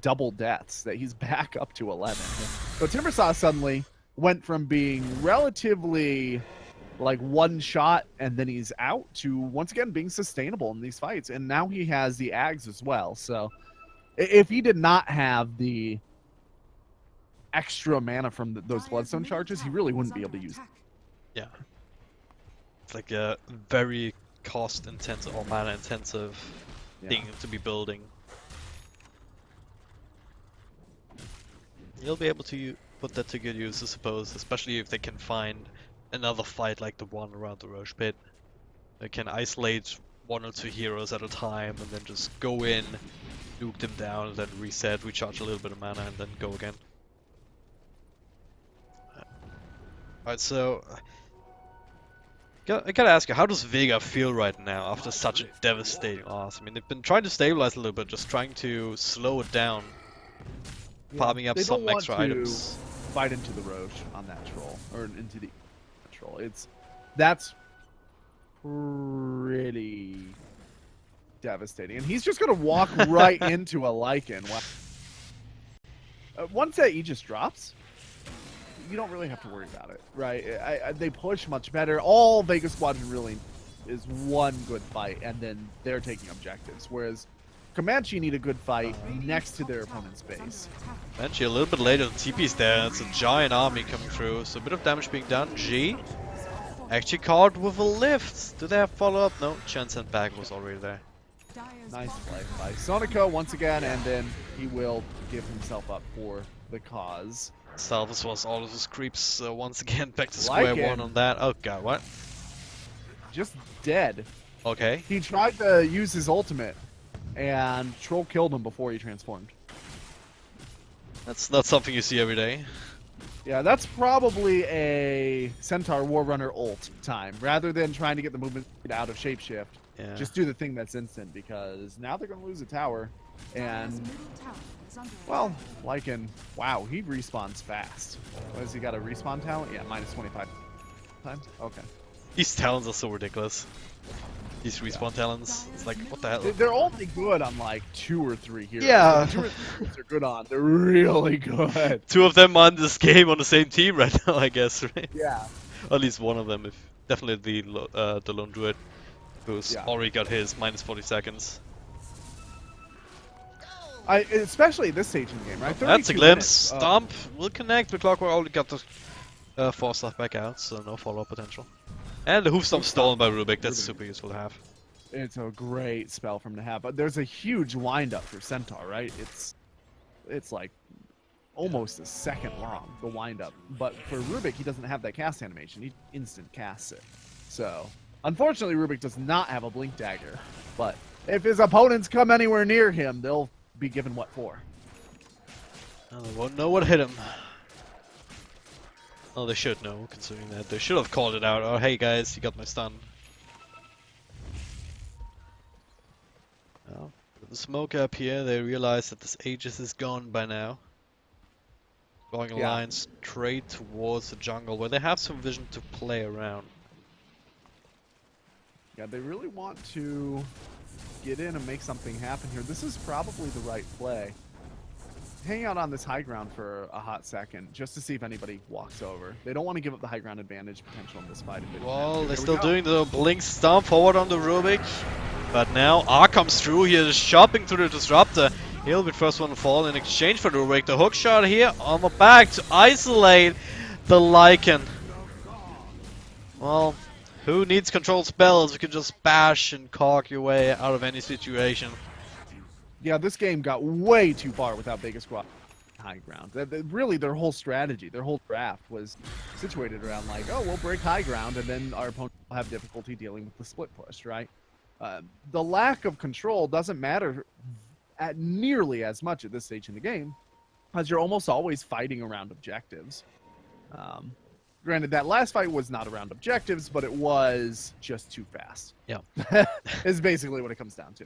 double deaths that he's back up to 11. So Timbersaw suddenly went from being relatively like one shot and then he's out to once again being sustainable in these fights, and now he has the Ags as well. So if he did not have the extra mana from those bloodstone charges, he really wouldn't be able to use it. Yeah. It's like a very cost intensive or mana intensive thing to be building. You'll be able to put that to good use, I suppose, especially if they can find another fight like the one around the Roche Pit. They can isolate 1 or 2 heroes at a time and then just go in, nuke them down, and then reset, recharge a little bit of mana, and then go again. Alright, so I gotta ask you, how does Vega feel right now after such a devastating loss? I mean, they've been trying to stabilize a little bit, just trying to slow it down, farming up some extra items. Fight into the Roche on that troll, or into the troll. That's pretty devastating, and he's just gonna walk right into a Lycan. Once that Aegis drops, you don't really have to worry about it, right? They push much better. All Vega Squadron really is one good fight, and then they're taking objectives. Whereas Comanche need a good fight next to their opponent's base. Comanche a little bit later, the TP's there. It's a giant army coming through, so a bit of damage being done. G actually caught with a lift. Do they have follow-up? No, Chen sent back was already there. Nice play by Sonico once again, and then he will give himself up for the cause. Salvus was all of his creeps once again back to square one on that. Oh god, what? Just dead Okay. He tried to use his ultimate, and Troll killed him before he transformed. That's not something you see every day. Yeah, that's probably a Centaur War Runner ult time. Rather than trying to get the movement out of shapeshift, Yeah. just do the thing that's instant, because now they're going to lose a tower. Dire's And, middle tower is under well, Lycan, wow, he respawns fast. What has he got, a respawn talent? Yeah, minus 25 times? Okay. These talents are so ridiculous. These respawn talents. It's like, what the hell? They're only good on like 2 or 3 heroes. Yeah. The 2 or 3 heroes they're good on. They're really good. Two of them are in this game on the same team right now, I guess, right? Yeah. At least one of them, if definitely the lone druid, who's Yeah. already got his minus 40 seconds. Especially at this stage in the game, right? That's a 32 glimpse. minutes. Stomp will connect, but Clockwork already got the force stuff back out, so no follow-up potential. And the hoof stomp stolen by Rubik. That's super useful to have. It's a great spell from to have, but there's a huge wind-up for Centaur, right? It's like almost a second long, the wind-up. But for Rubik, he doesn't have that cast animation. He instant casts it. So, unfortunately, Rubik does not have a blink dagger. But if his opponents come anywhere near him, they'll be given what for. Well, they won't know what hit him. Oh, they should know, considering that. They should have called it out. Oh, hey guys, you got my stun. Well, with the smoke up here, they realize that this Aegis is gone by now. Drawing a line straight towards the jungle, where they have some vision to play around. Yeah, they really want to get in and make something happen here. This is probably the right play. Hang out on this high ground for a hot second, just to see if anybody walks over. They don't want to give up the high ground advantage potential in this fight. If they don't have Well, to. they're There we still go. doing the blink stomp forward on the Rubik. But now R comes through here, just chopping through the Disruptor. He'll be the first one to fall in exchange for the Rubik. The hook shot here on the back to isolate the Lycan. Well, who needs control spells? You can just bash and caulk your way out of any situation. Yeah, this game got way too far without Vega Squad high ground. Really, their whole strategy, their whole draft was situated around like, oh, we'll break high ground, and then our opponent will have difficulty dealing with the split push, right? The lack of control doesn't matter at nearly as much at this stage in the game, as you're almost always fighting around objectives. Granted, that last fight was not around objectives, but it was just too fast. Yeah. Is basically what it comes down to.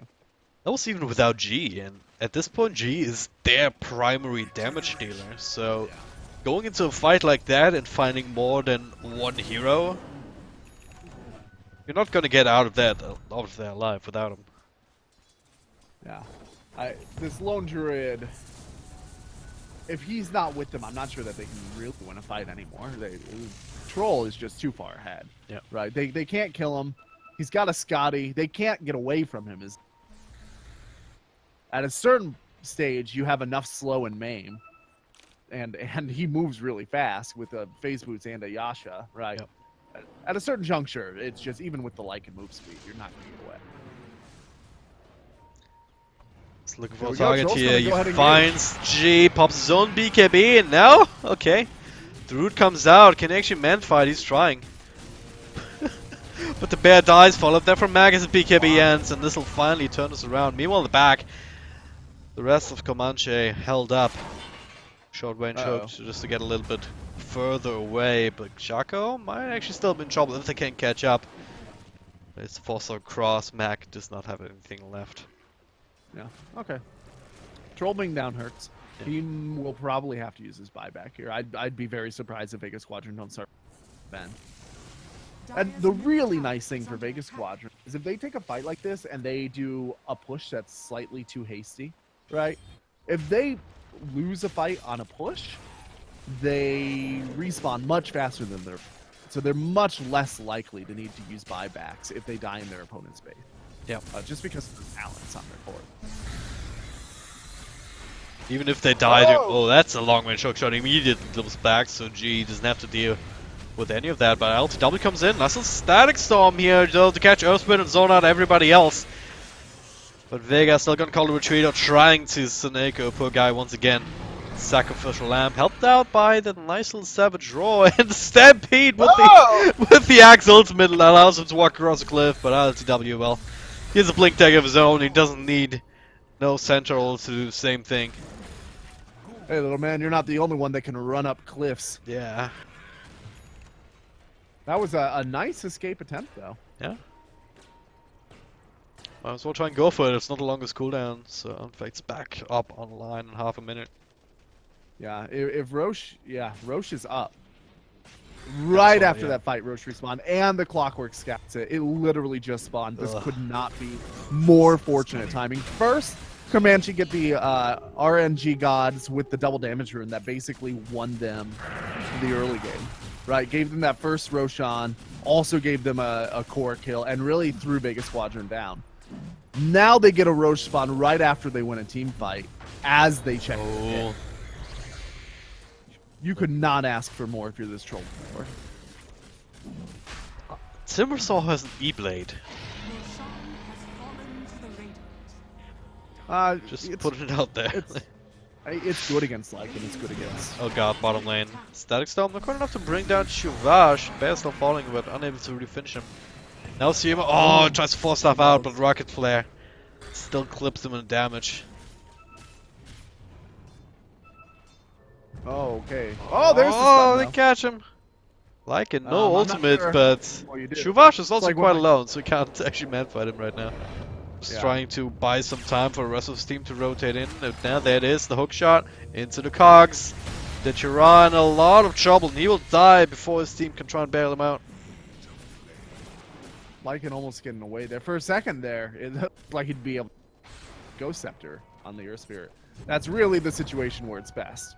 That was even without G, and at this point G is their primary damage dealer, so going into a fight like that and finding more than one hero, you're not gonna get out of there alive without him. Yeah. This lone druid, if he's not with them, I'm not sure that they can really win a fight anymore. Troll is just too far ahead. Yeah. Right? They can't kill him. He's got a Scotty. They can't get away from him. At a certain stage, you have enough slow and maim, and he moves really fast with a phase boots and a Yasha, right? Yep. At a certain juncture, it's just, even with the Lycan move speed, you're not going to get away. He's looking for There a we go, target Troll's here. gonna He go ahead and finds G, pops his own BKB, and now, okay, the root comes out. Can he actually man fight? He's trying. But the bear dies, followed there from Magus and BKB ends, and this will finally turn us around. Meanwhile, in the back, the rest of Comanche held up. Short range hook just to get a little bit further away, but Jaco might actually still be in trouble if they can't catch up. It's forced across. Mac does not have anything left. Yeah. Okay. Troll being down hurts. Yeah. He will probably have to use his buyback here. I'd be very surprised if Vega Squadron don't start Ben. And the really nice thing for Vega Squadron is if they take a fight like this and they do a push that's slightly too hasty, right? If they lose a fight on a push, they respawn much faster than their, so they're much less likely to need to use buybacks if they die in their opponent's base. Yeah. Just because of the talents on their board. Even if they die, oh, that's a long range hook shot. Immediately comes back, so G doesn't have to deal with any of that. But LTW comes in. Nice little static storm here, though, to catch Earthspin and zone out everybody else. But Vega still gonna call the retreat, or trying to Seneko, poor guy, once again. Sacrificial Lamb, helped out by the nice little Savage Roar, and Stampede with Oh! with the Axe ultimate allows him to walk across the cliff, but LTW, well, he has a blink tag of his own, he doesn't need no Central to do the same thing. Hey, little man, you're not the only one that can run up cliffs. Yeah. That was a nice escape attempt, though. Yeah. Might as well try and go for it. It's not the longest cooldown, so Fate's back up online in half a minute. Yeah, if Roche, Roche is up. Right all, after yeah. that fight, Roche respawned, and the Clockwork scouts it. It literally just spawned. This Ugh. could not be more fortunate timing. First, Comanche get the RNG gods with the double damage rune that basically won them the early game. Right, gave them that first Roshan, also gave them a core kill, and really threw Vega Squadron down. Now they get a Roche spawn right after they win a team fight, as they check the pit. You could not ask for more if you're this troll player. Timbersaw has an E-Blade. Roshan has fallen to the radiant. Just putting it out there. It's good against Lycan, it's good against. Oh god, bottom lane. Static Storm, not quite enough to bring down Chuvash. Bear's still falling, but unable to really finish him. Now Sima, oh, tries to force stuff out, but Rocket Flare still clips him in damage. Oh, okay. Oh, there's the Oh, stun they now. catch him. Lycan, no I'm not ultimate, sure. but Oh, you did. Chuvash is also like quite when I- alone, so he can't actually man-fight him right now. Just Yeah. trying to buy some time for the rest of his team to rotate in. And now there it is, the hook shot into the cogs. The Chiron in a lot of trouble, and he will die before his team can try and bail him out. Lycan almost getting away there. For a second there, it looked like he'd be able to Ghost Scepter on the Earth Spirit. That's really the situation where it's best.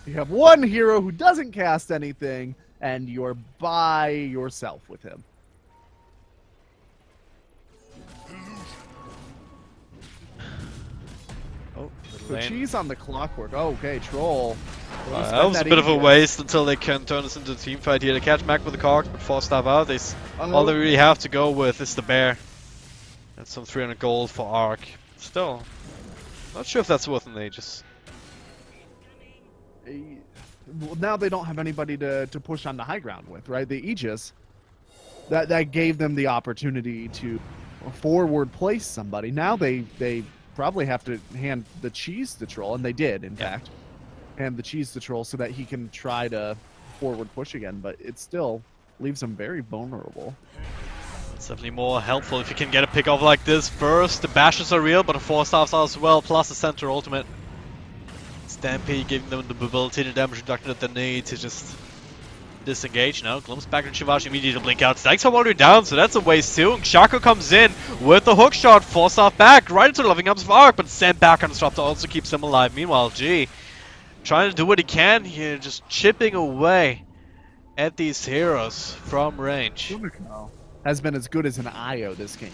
You have one hero who doesn't cast anything, and you're by yourself with him. Oh, So cheese on the Clockwork. Oh, okay, Troll. Well, that was a spend bit of a Aegis. waste until they can turn this into a team fight here. They catch Mac with the cogs, but force stuff out. All Oh. they really have to go with is the bear. And some 300 gold for Arc. Still, not sure if that's worth an Aegis. Well, now they don't have anybody to push on the high ground with, right? The Aegis, that gave them the opportunity to forward place somebody. Now they probably have to hand the cheese to Troll, and they did, in fact. Hand the cheese to Troll so that he can try to forward push again, but it still leaves him very vulnerable. It's definitely more helpful if you can get a pick off like this first. The bashes are real, but the 4-stars are as well, plus the center ultimate. Stampede giving them the ability and damage reduction that they need to just disengage now. Glimpse back to Chivash, immediately blink out. Stacks are already down, so that's a waste too. Shako comes in with the hook shot, 4-star back, right into the loving arms of Arc, but sent back on Disruptor also keeps him alive. Meanwhile, G trying to do what he can here, just chipping away at these heroes from range. Kumiko has been as good as an IO this game.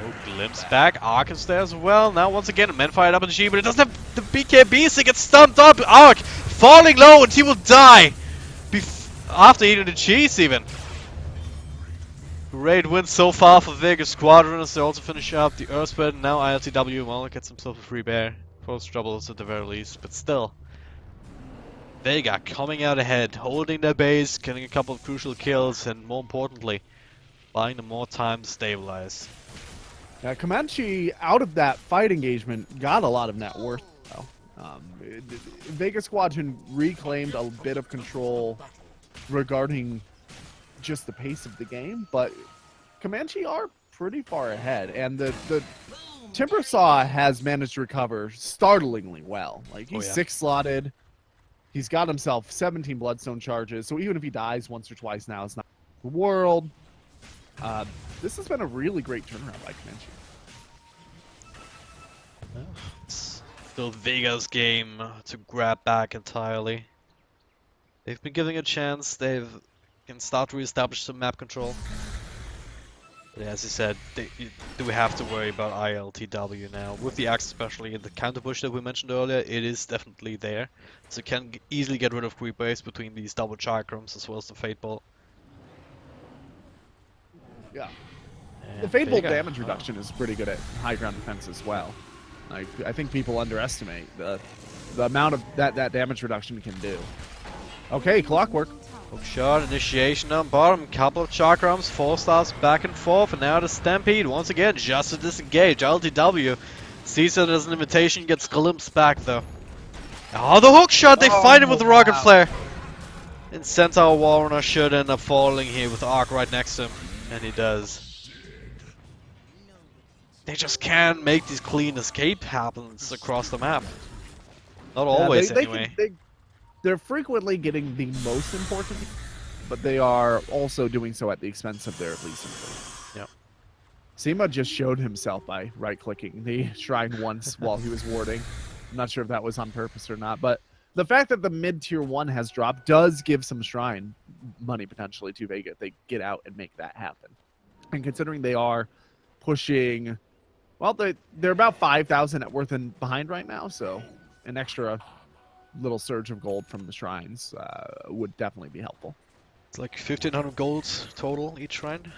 Oh, glimpse back. Arc is there as well. Now once again, a man fired up in the G, but it doesn't have the BKB, so he gets stumped up. Arc falling low and he will die after eating the cheese even. Great win so far for Vega Squadron as they also finish up the Earthspread. And now ILTW, well, gets himself a free bear. Post troubles at the very least, but still. Vega coming out ahead, holding their base, getting a couple of crucial kills, and more importantly, buying them more time to stabilize. Comanche, out of that fight engagement, got a lot of net worth, though. Vega Squadron reclaimed a bit of control regarding just the pace of the game, but Comanche are pretty far ahead, and the Timbersaw has managed to recover startlingly well. Like, he's 6-slotted. He's got himself 17 Bloodstone charges, so even if he dies once or twice now, it's not the world. This has been a really great turnaround by Comanche. It's still Vega's game to grab back entirely. They've been given a chance. They can start to reestablish some map control. But as you said, do we have to worry about ILTW now? With the axe especially, and the counter push that we mentioned earlier, it is definitely there. So you can easily get rid of creep base between these double chakrams as well as the Fate Bolt. Yeah. And The Fate Bolt Vega, damage reduction is pretty good at high ground defense as well. I think people underestimate the The amount of that damage reduction can do. Okay, clockwork. Hook shot, initiation on bottom, couple of chakrams, 4 stars back and forth, and now the Stampede once again just to disengage. LTW sees it as an invitation, gets glimpsed back though. Oh, the hook shot! They fight him with the rocket flare! And Centaur Warrunner should end up falling here with Arc right next to him, and he does. They just can't make these clean escape happens across the map. Not always, anyway. They're frequently getting the most important, but they are also doing so at the expense of their least important. Yep. Seema just showed himself by right-clicking the shrine once while he was warding. I'm not sure if that was on purpose or not, but the fact that the mid-tier 1 has dropped does give some shrine money potentially to Vega if they get out and make that happen. And considering they are pushing, well, they're about 5,000 net worth and behind right now, so an extra little surge of gold from the shrines would definitely be helpful. It's like 1,500 gold total each shrine.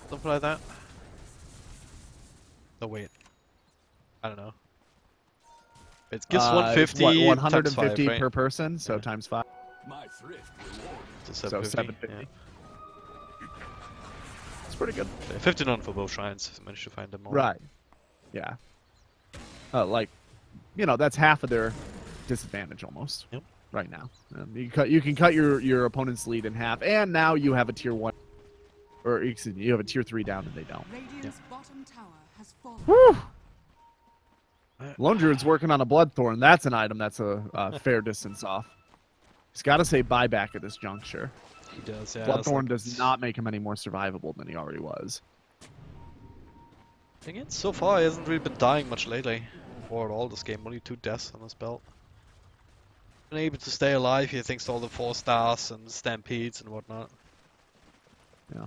Something like that. Oh wait. I don't know. It gives 150 what, 150 times 5, right? per person, so Yeah. times 5. My thrift reward. So So 750. 750. It's pretty good. Yeah. 1,500 for both shrines if you manage to find them all. Right. Yeah. Like, you know, that's half of their disadvantage almost. Yep. Right now. You can cut your opponent's lead in half, and now you have a tier 1, or excuse me, you have a tier 3 down and they don't. Radiant's bottom tower has fallen. Whew! Lone Druid's working on a Bloodthorn. That's an item that's a fair distance off. He's got to say buyback at this juncture. He does, yeah. Bloodthorn does not make him any more survivable than he already was. Thing is, so far he hasn't really been dying much lately. Or at all this game, only 2 deaths on his belt. Been able to stay alive here thanks to all the 4 stars and stampedes and whatnot. Yeah.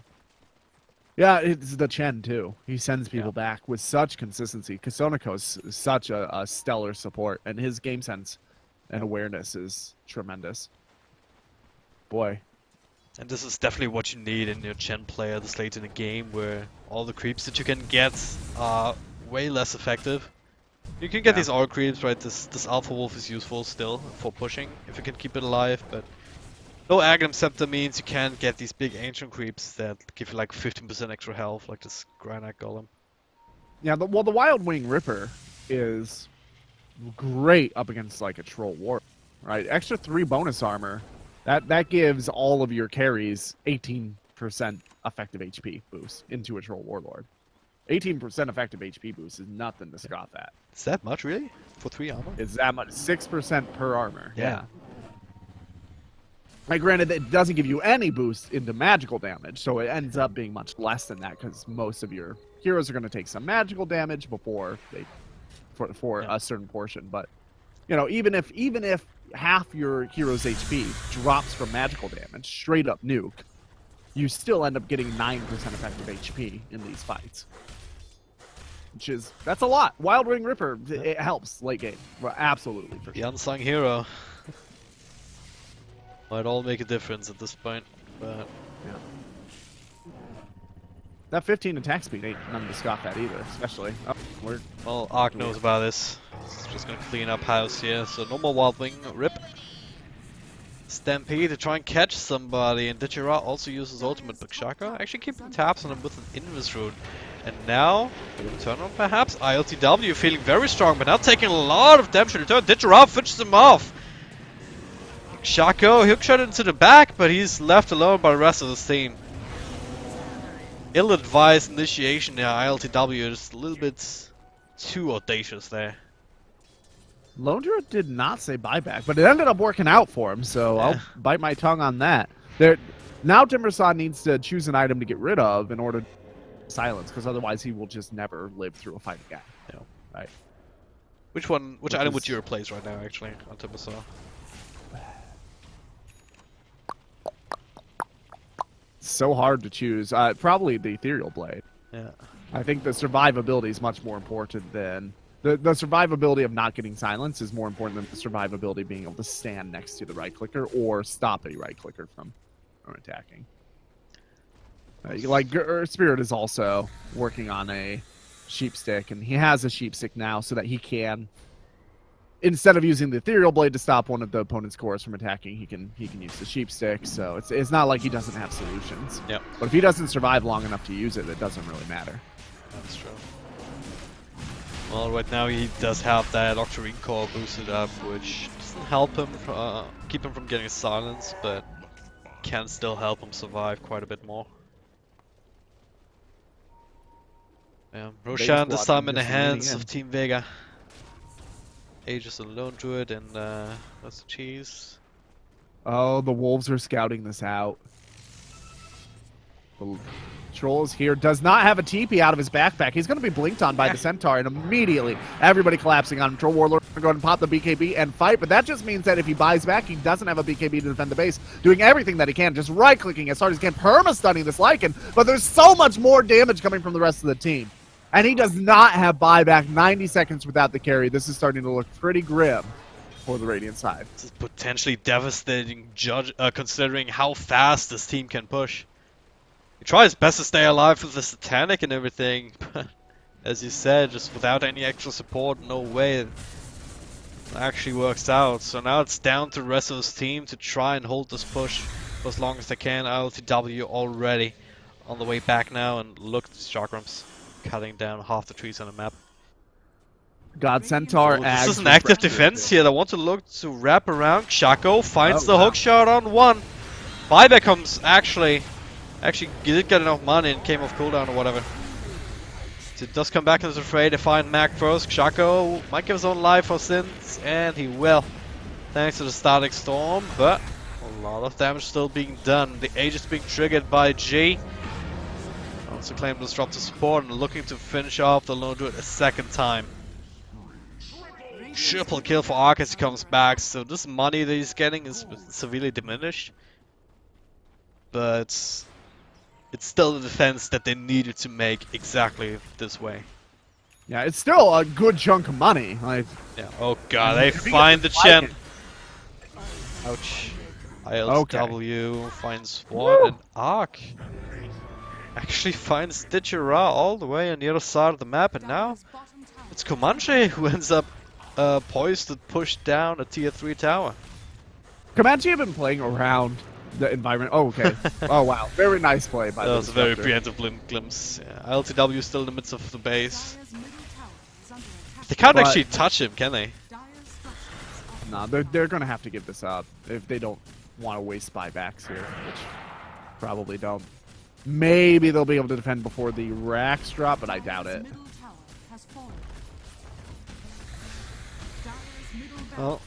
Yeah, it's the Chen too. He sends people back with such consistency. Kasonako's such a stellar support, and his game sense and awareness is tremendous. Boy. And this is definitely what you need in your Chen player this late in the game, where all the creeps that you can get are way less effective. You can get these all creeps, right? This Alpha Wolf is useful still for pushing, if you can keep it alive, but no Aghanim Scepter means you can't get these big ancient creeps that give you like 15% extra health, like this Granite Golem. Yeah, the Wild Wing Ripper is great up against like a Troll War, right? Extra 3 bonus armor. That gives all of your carries 18% effective HP boost into a Troll Warlord. 18% effective HP boost is nothing to scoff at. Is that much, really? For 3 armor? It's that much. 6% per armor. Yeah. Like, granted, it doesn't give you any boost into magical damage, so it ends up being much less than that because most of your heroes are going to take some magical damage before they, for a certain portion. But you know, even if half your hero's HP drops from magical damage, straight up nuke, you still end up getting 9% effective HP in these fights. That's a lot. Wild Wing Ripper, it helps late game. Absolutely. For The sure. unsung hero. Might all make a difference at this point, but Yeah. That 15 attack speed ain't nothing to scoff at either, especially. Oh, well, Ark knows about this. He's just gonna clean up house here, so no more Wild Wing Rip. Stampede to try and catch somebody, and Ditchira also uses ultimate, but Shaka actually keeping tabs on him with an Invis rune. And now, turn on perhaps, ILTW feeling very strong, but now taking a lot of damage in return. Ditchira finishes him off. Shako hookshot into the back, but he's left alone by the rest of his team. Ill-advised initiation there, ILTW is a little bit too audacious there. Lone Druid did not say buyback, but it ended up working out for him, so I'll bite my tongue on that. Now Timbersaw needs to choose an item to get rid of in order to silence, because otherwise he will just never live through a fight again. Yeah. Right. Which item would you replace right now, actually, on Timbersaw? So hard to choose. Probably the Ethereal Blade. Yeah. I think the survivability is much more important than... The survivability of not getting silence is more important than the survivability of being able to stand next to the right clicker or stop a right clicker from attacking. Spirit is also working on a sheep stick, and he has a sheep stick now so that he can... instead of using the ethereal blade to stop one of the opponent's cores from attacking, he can use the sheep stick. So it's not like he doesn't have solutions. Yep. But if he doesn't survive long enough to use it, it doesn't really matter. That's true. Well, right now he does have that Octarine core boosted up, which doesn't help him, keep him from getting silence, but can still help him survive quite a bit more. Yeah, Roshan this time in the hands of Team Vega. Aegis and Lone Druid and that's the cheese. Oh, the wolves are scouting this out. The troll is here. Does not have a TP out of his backpack. He's going to be blinked on by the centaur, and immediately everybody collapsing on him. Troll Warlord going to go ahead and pop the BKB and fight, but that just means that if he buys back, he doesn't have a BKB to defend the base, doing everything that he can, just right-clicking as hard as he can, perma-stunning this Lycan, but there's so much more damage coming from the rest of the team. And he does not have buyback. 90 seconds without the carry. This is starting to look pretty grim for the Radiant side. This is potentially devastating, considering how fast this team can push. He tries best to stay alive with the Satanic and everything, but as you said, just without any extra support, no way it actually works out. So now it's down to the rest of his team to try and hold this push for as long as they can. ILTW already on the way back now, and look at the chakrams cutting down half the trees on the map. God Centaur. This is an active defense here. They want to look to wrap around. Shaco finds the hook shot on one. Buyback comes actually did get enough money and came off cooldown or whatever. So it does come back into the fray to find Mac first. Shaco might give his own life for sins, and he will. Thanks to the static storm, but a lot of damage still being done. The Aegis being triggered by G. Also claim disruptive support and looking to finish off the Lone Druid a second time. Triple kill for Ark as he comes back, so this money that he's getting is severely diminished. But it's still a defense that they needed to make exactly this way. Yeah, it's still a good chunk of money. Like, yeah. Oh god, they find the Chen. Ouch. ILTW finds one, and Ark actually finds Stitchera all the way on the other side of the map, and now it's Comanche who ends up poised to push down a tier 3 tower. Comanche have been playing around the environment. Oh, okay. Oh, wow. Very nice play by that was a very preemptive glimpse. Yeah. ILTW is still in the midst of the base. They can't actually touch him, can they? Nah, they're going to have to give this up if they don't want to waste buybacks here, which probably don't. Maybe they'll be able to defend before the racks drop, but I doubt it. Well,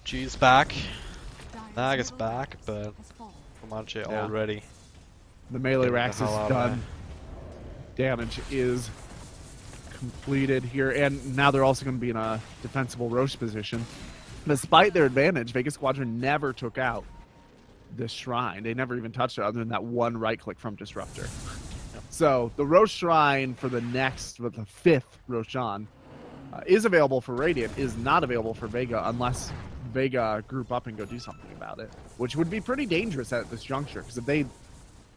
G's back. Nag is back, but Comanche already. The melee racks is done. Damage is completed here, and now they're also going to be in a defensible Roche position. Despite their advantage, Vega Squadron never took out the shrine. They never even touched it other than that one right click from Disruptor. So the Roche shrine for the next, with the 5th Roshan, is available for Radiant, is not available for Vega unless Vega group up and go do something about it, which would be pretty dangerous at this juncture, because if they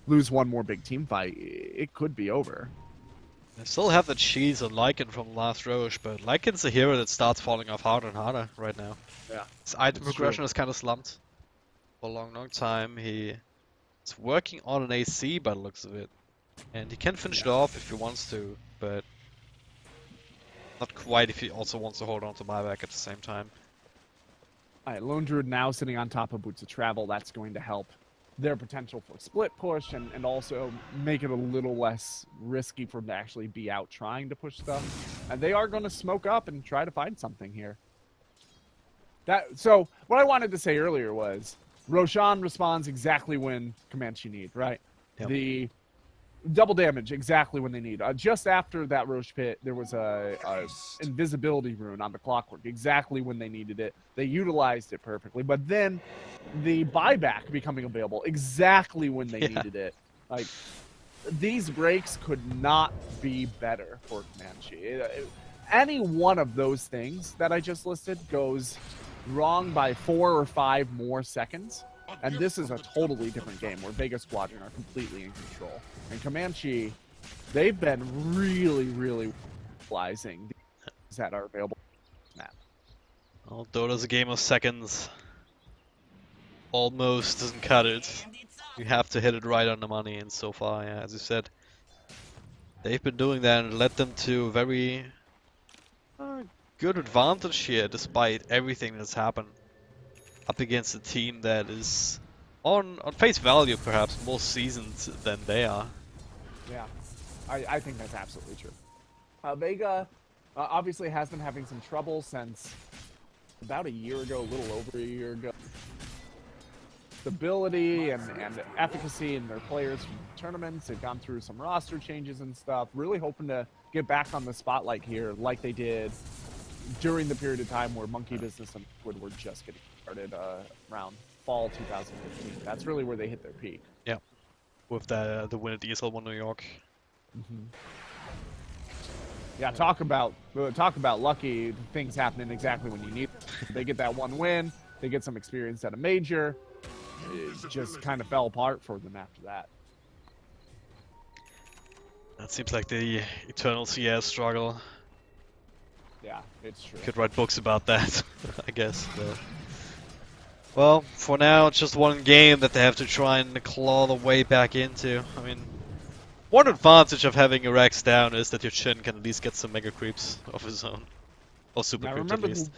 lose one more big team fight, it could be over. They still have the cheese on Lycan from last Roche, but Lycan's a hero that starts falling off harder and harder right now. Yeah, his item progression is kind of slumped for a long time. He's working on an AC by the looks of it, and he can finish it off if he wants to, but not quite if he also wants to hold on to buyback at the same time. Alright, Lone Druid now sitting on top of Boots of Travel. That's going to help their potential for split push and also make it a little less risky for them to actually be out trying to push stuff. And they are going to smoke up and try to find something here. So what I wanted to say earlier was Roshan responds exactly when Comanche need, right? Yep. The double damage exactly when they need. Just after that Roche pit, there was a invisibility rune on the clockwork exactly when they needed it. They utilized it perfectly, but then the buyback becoming available exactly when they needed it. Like, these breaks could not be better for Comanche. Any one of those things that I just listed goes wrong by 4 or 5 more seconds, and this is a totally different game where Vega Squadron are completely in control. And Comanche, they've been really, really utilizing these that are available on the map. Well, Dota's a game of seconds. Almost doesn't cut it. You have to hit it right on the money, and so far, yeah, as you said, they've been doing that and led them to a very good advantage here, despite everything that's happened. Up against a team that is, on face value, perhaps more seasoned than they are. Yeah, I think that's absolutely true. Vega obviously has been having some trouble since about a year ago, a little over a year ago. Stability and efficacy in their players from tournaments. They've gone through some roster changes and stuff. Really hoping to get back on the spotlight here like they did during the period of time where Monkey Business and Squid were just getting started around fall 2015. That's really where they hit their peak. Yeah, with the win at ESL1 New York. Mm-hmm. Yeah, talk about lucky. Things happening exactly when you need them. They get that one win. They get some experience at a major. It just kind of fell apart for them after that. That seems like the eternal CS struggle. Yeah, it's true. Could write books about that, I guess. But... well, for now, it's just one game that they have to try and claw the way back into. I mean, one advantage of having a Rex down is that your Chin can at least get some mega creeps of his own. Or super creeps at least.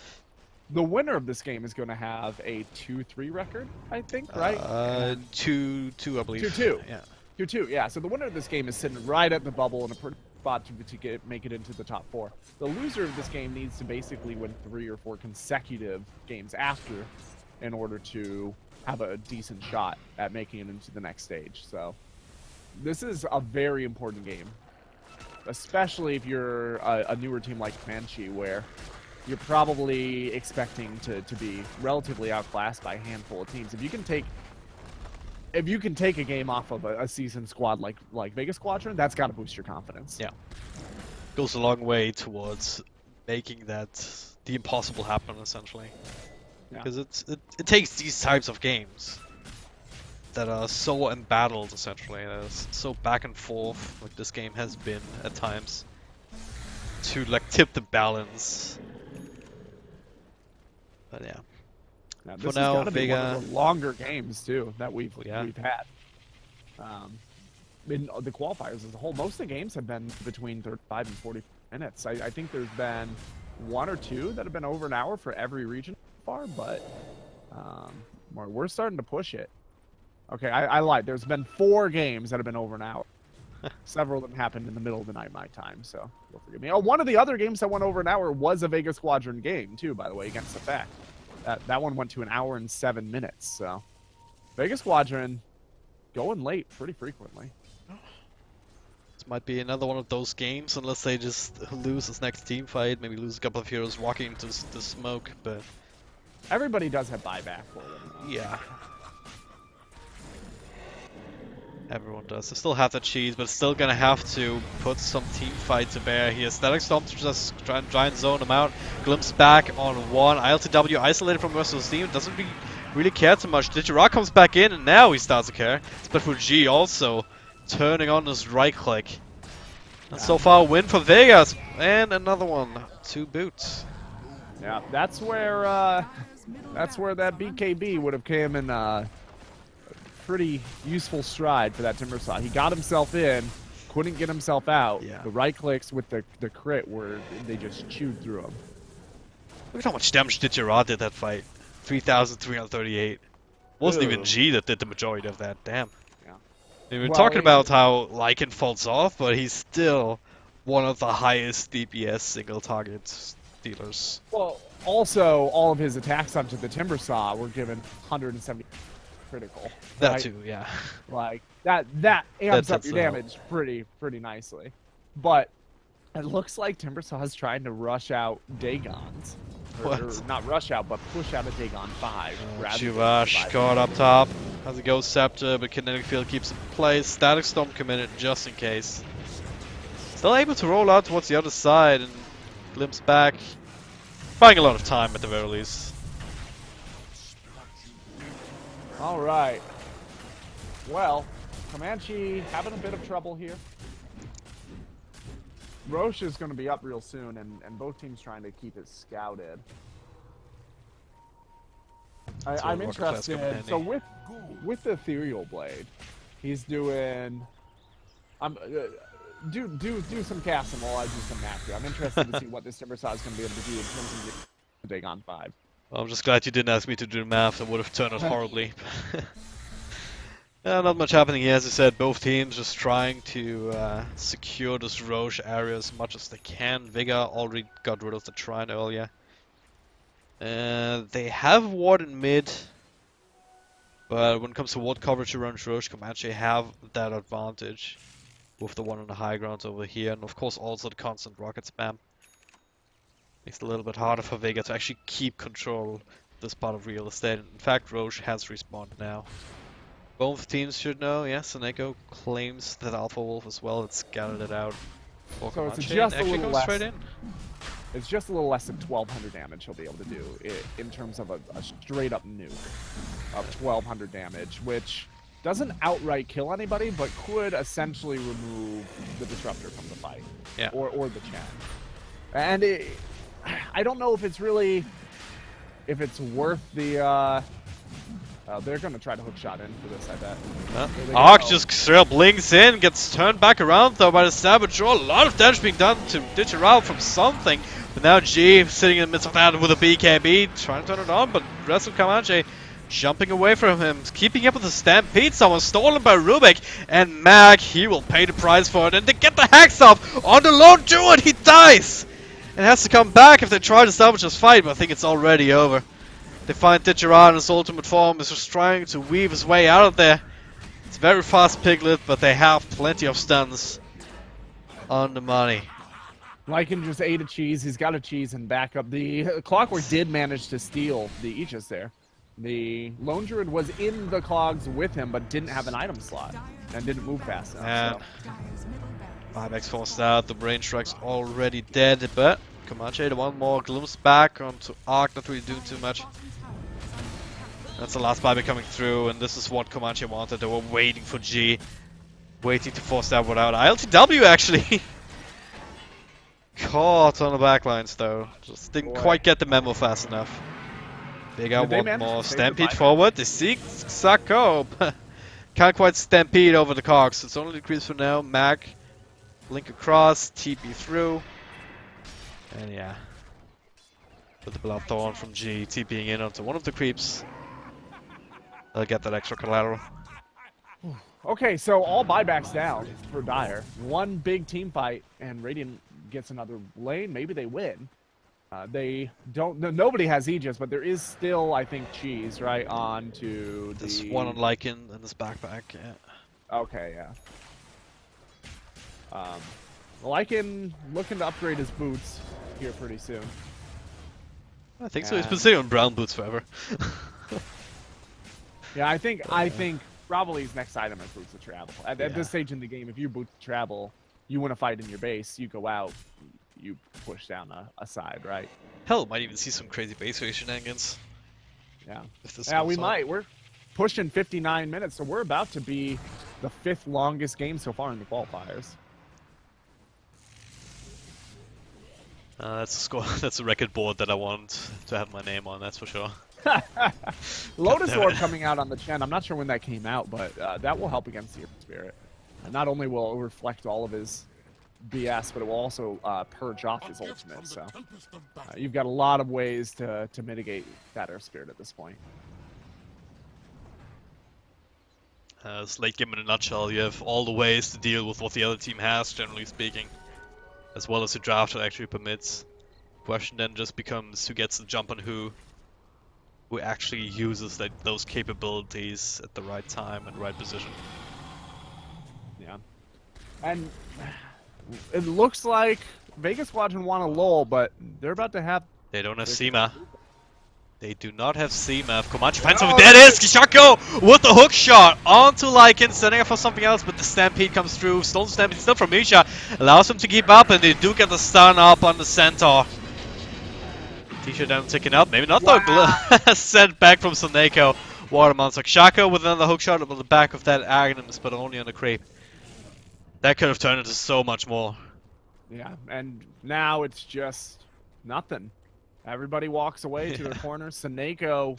The winner of this game is going to have a 2-3 record, I think, right? 2-2, I believe. 2-2. Yeah. 2-2, yeah. So the winner of this game is sitting right at the bubble in a pretty spot to make it into the top 4. The loser of this game needs to basically win 3 or 4 consecutive games after in order to have a decent shot at making it into the next stage. So this is a very important game, especially if you're a newer team like Comanche, where you're probably expecting to be relatively outclassed by a handful of teams. If you can take a game off of a seasoned squad like Vega Squadron, that's got to boost your confidence. Yeah. Goes a long way towards making that the impossible happen, essentially. Yeah. Because it takes these types of games that are so embattled, essentially, that is so back and forth, like this game has been at times, to like tip the balance. But yeah. Now, this For has now, got to be one Vega... of the longer games too that we've had. In the qualifiers as a whole, most of the games have been between 35 and 40 minutes. I think there's been 1 or 2 that have been over an hour for every region so far, but we're starting to push it. Okay, I lied. There's been 4 games that have been over an hour. Several of them happened in the middle of the night my time, so you'll forgive me. Oh, one of the other games that went over an hour was a Vega Squadron game too, by the way, against the Fact. That one went to 1 hour and 7 minutes. So Vega Squadron going late pretty frequently. This might be another one of those games, unless they just lose this next team fight, maybe lose a couple of heroes walking into the smoke, but... everybody does have buyback for them. yeah. Everyone does. They still have the cheese, but still gonna have to put some team fight to bear here. Static Storm to just try and zone him out. Glimpse back on 1. ILTW isolated from the rest of the team. Doesn't really care too much. Digirok comes back in, and now he starts to care. But G also turning on his right click. And so far, a win for Vegas. And another one to boot. Yeah, that's where that BKB would have came in pretty useful stride for that Timbersaw. He got himself in, couldn't get himself out. Yeah. The right clicks with the crit were they just chewed through him. Look at how much damage Digirok did that fight. 3,338. Wasn't even G that did the majority of that. Damn. Yeah. We were talking about how Lycan falls off, but he's still one of the highest DPS single target dealers. Well, also all of his attacks onto the Timbersaw were given 170 critical. That right? too, yeah. Like that amps up your damage pretty nicely. But it looks like Timbersaw is trying to rush out Dagons. Or not rush out, but push out a Dagon 5. Chivash caught up top. Has a Ghost Scepter, but Kinetic Field keeps it in place. Static Storm committed just in case. Still able to roll out towards the other side and glimpse back. Buying a lot of time at the very least. All right. Well, Comanche having a bit of trouble here. Roche is going to be up real soon, and both teams trying to keep it scouted. I'm Rocket Flash come in interested. So handy. with the Ethereal Blade, he's doing. Do some casting while I do some math here. I'm interested to see what this Timbersaw is going to be able to do in terms of the dig on 5. Well, I'm just glad you didn't ask me to do the math. It would have turned out horribly. Yeah, not much happening here. As I said, both teams just trying to secure this Roche area as much as they can. Vega already got rid of the Trine earlier. They have ward in mid, but when it comes to ward coverage around Roche, Comanche have that advantage with the one on the high ground over here, and of course also the constant rocket spam. Makes it a little bit harder for Vega to actually keep control of this part of real estate. In fact, Roche has respawned now. Both teams should know, yes, Seneko claims that Alpha Wolf as well. It's scouted it out for So it's Comanche just and a actually little goes less. straight in. It's just a little less than 1,200 damage he'll be able to do in terms of a straight up nuke of 1,200 damage, which doesn't outright kill anybody, but could essentially remove the disruptor from the fight. Yeah. Or the Chen. And I don't know if it's really, if it's worth the. They're gonna try to hook shot in for this, I bet. Ark just straight up links in, gets turned back around though by the Saboteur. A lot of damage being done to ditch around from something. But now G sitting in the midst of that with a BKB, trying to turn it on, but the rest of Comanche jumping away from him, keeping up with the Stampede. Someone stolen by Rubik, and Mag, he will pay the price for it. And they get the hacks off on the lone duo, and he dies! And has to come back if they try to salvage this fight, but I think it's already over. They find Ditcheron in his ultimate form, is just trying to weave his way out of there. It's very fast Piglet, but they have plenty of stuns on the money. Lycan just ate a cheese. He's got a cheese and backup. The Clockwork did manage to steal the Aegis there. The Lone Druid was in the clogs with him, but didn't have an item slot and didn't move fast enough. So. 5x forced out, the brain strike's already dead, but Comanche, the one more glimpse back onto Ark, not really doing too much. That's the last buyback coming through, and this is what Comanche wanted. They were waiting for G, waiting to force that one out. ILTW actually caught on the backlines though, just didn't quite get the memo fast enough. Vega one more, Stampede forward, they seek Sako, can't quite Stampede over the cogs. It's only decreased for now. Mag, link across, TP through, and yeah, with the Bloodthorn from G, TPing in onto one of the creeps. They'll get that extra collateral. Okay, so all buybacks down for Dire. One big team fight, and Radiant gets another lane. Maybe they win. They don't. Nobody has Aegis, but there is still, I think, cheese right on to the. This one on Lycan in his backpack. Yeah. Okay, yeah. Lycan looking to upgrade his boots here pretty soon. I think so. He's been sitting on brown boots forever. Yeah, I think probably his next item is boots of travel. At this stage in the game, if you boots of travel, you want to fight in your base. You go out, you push down a side, right? Hell, might even see some crazy base race shenanigans. Yeah. Yeah, we might. We're pushing 59 minutes, so we're about to be the 5th longest game so far in the qualifiers. That's a score. That's a record board that I want to have my name on. That's for sure. Lotus Orb coming out on the Chen. I'm not sure when that came out, but that will help against the Spirit. And not only will it reflect all of his BS, but it will also purge off his ultimate. So you've got a lot of ways to mitigate that Air Spirit at this point. It's late game in a nutshell. You have all the ways to deal with what the other team has, generally speaking, as well as the draft that actually permits. Question then just becomes who gets the jump on who actually uses those capabilities at the right time and right position. Yeah. And it looks like Vega Squadron want a lull, but they're about to have... They don't have Seema. They do not have Seema. If Comanche finds something, there it is! Kishako with the hook shot onto Lycan, setting up for something else, but the Stampede comes through. Stolen Stampede still from Misha, allows him to keep up, and they do get the stun up on the Centaur. T-shirt down ticking up, maybe not though. Sent back from Soneko. Water Monster. Shaka with another hook shot on the back of that Aghanim, but only on the creep. That could have turned into so much more. Yeah, and now it's just nothing. Everybody walks away to their corners. Soneko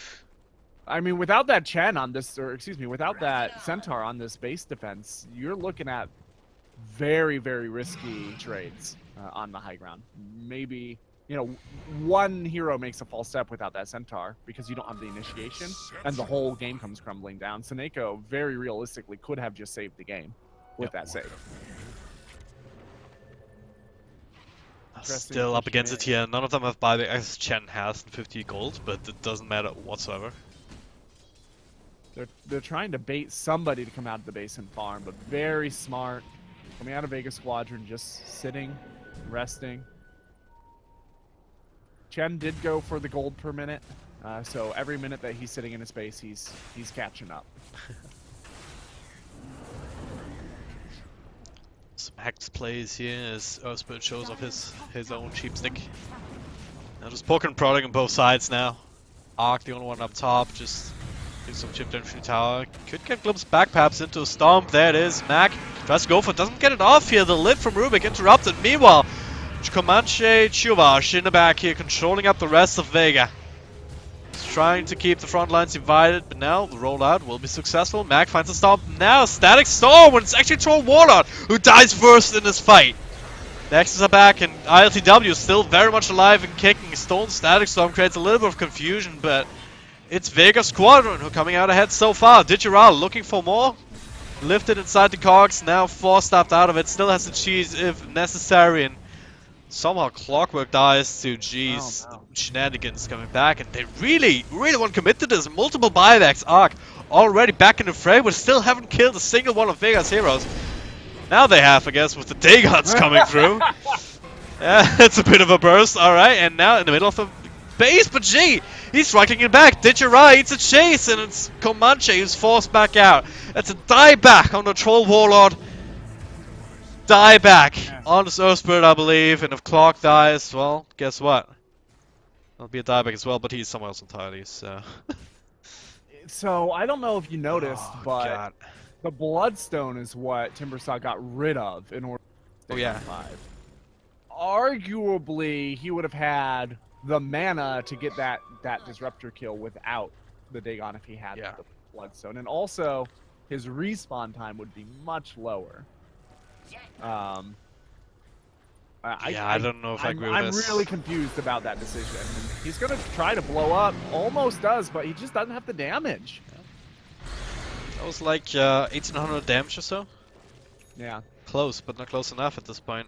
I mean, without that Chen on this, or excuse me, without that Centaur on this base defense, you're looking at very, very risky trades on the high ground. Maybe, you know, one hero makes a false step without that Centaur because you don't have the initiation, and the whole game comes crumbling down. Seneko very realistically could have just saved the game with that save. Still up against it here. None of them have buyback as Chen has 50 gold, but it doesn't matter whatsoever. They're trying to bait somebody to come out of the base and farm, but very smart. Coming out of Vega Squadron, just sitting, resting. Chen did go for the gold per minute, so every minute that he's sitting in his base, he's catching up. Some hacked plays here as Earthspirit shows off his own cheap stick. Now just poking and prodding on both sides now. Arc, the only one up top, just do some chipped infantry tower. Could get glimpse back perhaps into a stomp. There it is. Mac tries to go for it, doesn't get it off here. The lid from Rubik interrupted. Meanwhile, Comanche Chuvash in the back here, controlling up the rest of Vega. He's trying to keep the front lines divided, but now the rollout will be successful. Mac finds a stomp now. Static Storm, when it's actually Troll Warlord who dies first in this fight. Nexus are back, and ILTW is still very much alive and kicking. Stone Static Storm creates a little bit of confusion, but it's Vega Squadron who are coming out ahead so far. Digiral looking for more. Lifted inside the cogs, now 4-staffed out of it. Still has the cheese if necessary, and somehow Clockwork dies to shenanigans coming back, and they really want to commit to this. Multiple buybacks. Arc already back in the fray, but still haven't killed a single one of Vega's heroes. Now they have, I guess, with the Dagons coming through. Yeah, it's a bit of a burst. Alright, and now in the middle of the base, but G, he's striking it back. Digirai, it's a chase, and it's Comanche who's forced back out. That's a dieback on the Troll Warlord. Dieback on this Earthspirit, I believe, and if Clock dies, well, guess what? There'll be a dieback as well, but he's somewhere else entirely, so... So, I don't know if you noticed, but God. the Bloodstone is what Timbersaw got rid of in order to stay on 5. Arguably, he would have had the mana to get that Disruptor kill without the Dagon if he had the Bloodstone. And also, his respawn time would be much lower. I don't know if I agree with this. I'm really confused about that decision. He's going to try to blow up. Almost does, but he just doesn't have the damage. That was like 1800 damage or so? Yeah. Close, but not close enough at this point.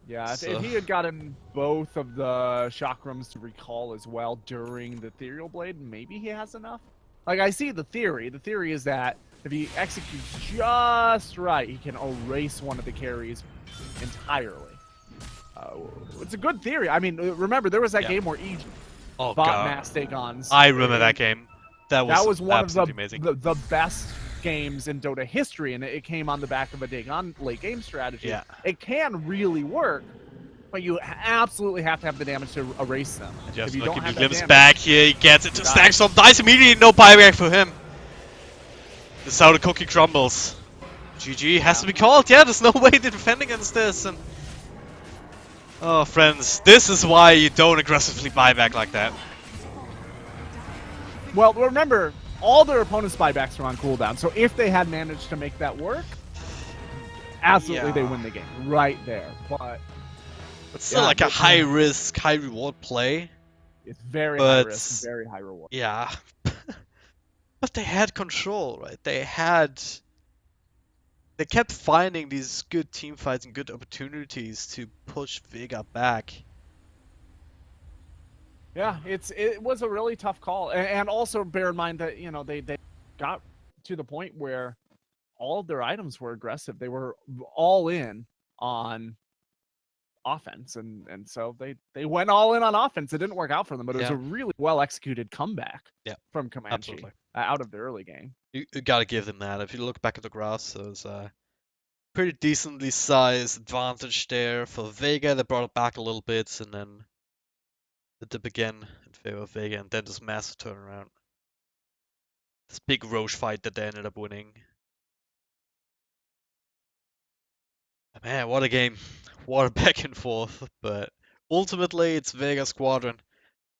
Yeah, So. if he had gotten both of the chakrams to recall as well during the Ethereal Blade, maybe he has enough. Like, I see the theory. The theory is that if he executes just right, he can erase one of the carries entirely. It's a good theory. I mean, remember, there was that game where Egypt bought mass Dagons. I remember that game. That was one of amazing. the best games in Dota history, and it came on the back of a Dagon late game strategy. Yeah. It can really work, but you absolutely have to have the damage to erase them. Just if you don't looking have to that glimpse damage, back here, he gets it to Stack Storm, dies immediately, no buyback for him. This is how the cookie crumbles. GG has to be called. Yeah, there's no way to defend against this. And oh, friends, this is why you don't aggressively buy back like that. Well, remember, all their opponents' buybacks are on cooldown, so if they had managed to make that work, absolutely they win the game right there. But still, like a high risk, high reward play. It's very high risk, very high reward. Yeah. But they had control, right? They kept finding these good team fights and good opportunities to push Vega back. Yeah, it was a really tough call, and also bear in mind that they got to the point where all of their items were aggressive. They were all in on offense, and so they went all in on offense. It didn't work out for them, but it was a really well executed comeback from Comanche out of the early game. You gotta give them that. If you look back at the graphs, there was a pretty decently sized advantage there for Vega. They brought it back a little bit, and then the dip again in favor of Vega, and then this massive turnaround. This big Roche fight that they ended up winning. Man, what a game. What a back and forth. But ultimately, it's Vega Squadron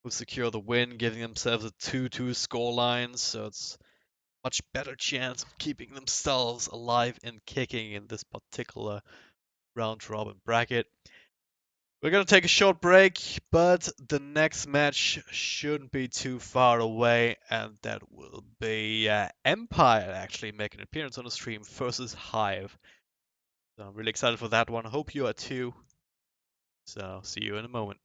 who secure the win, giving themselves a 2-2 scoreline. So it's much better chance of keeping themselves alive and kicking in this particular round robin bracket. We're gonna take a short break, but the next match shouldn't be too far away, and that will be Empire actually making an appearance on the stream versus Hive. So I'm really excited for that one. Hope you are too. So see you in a moment.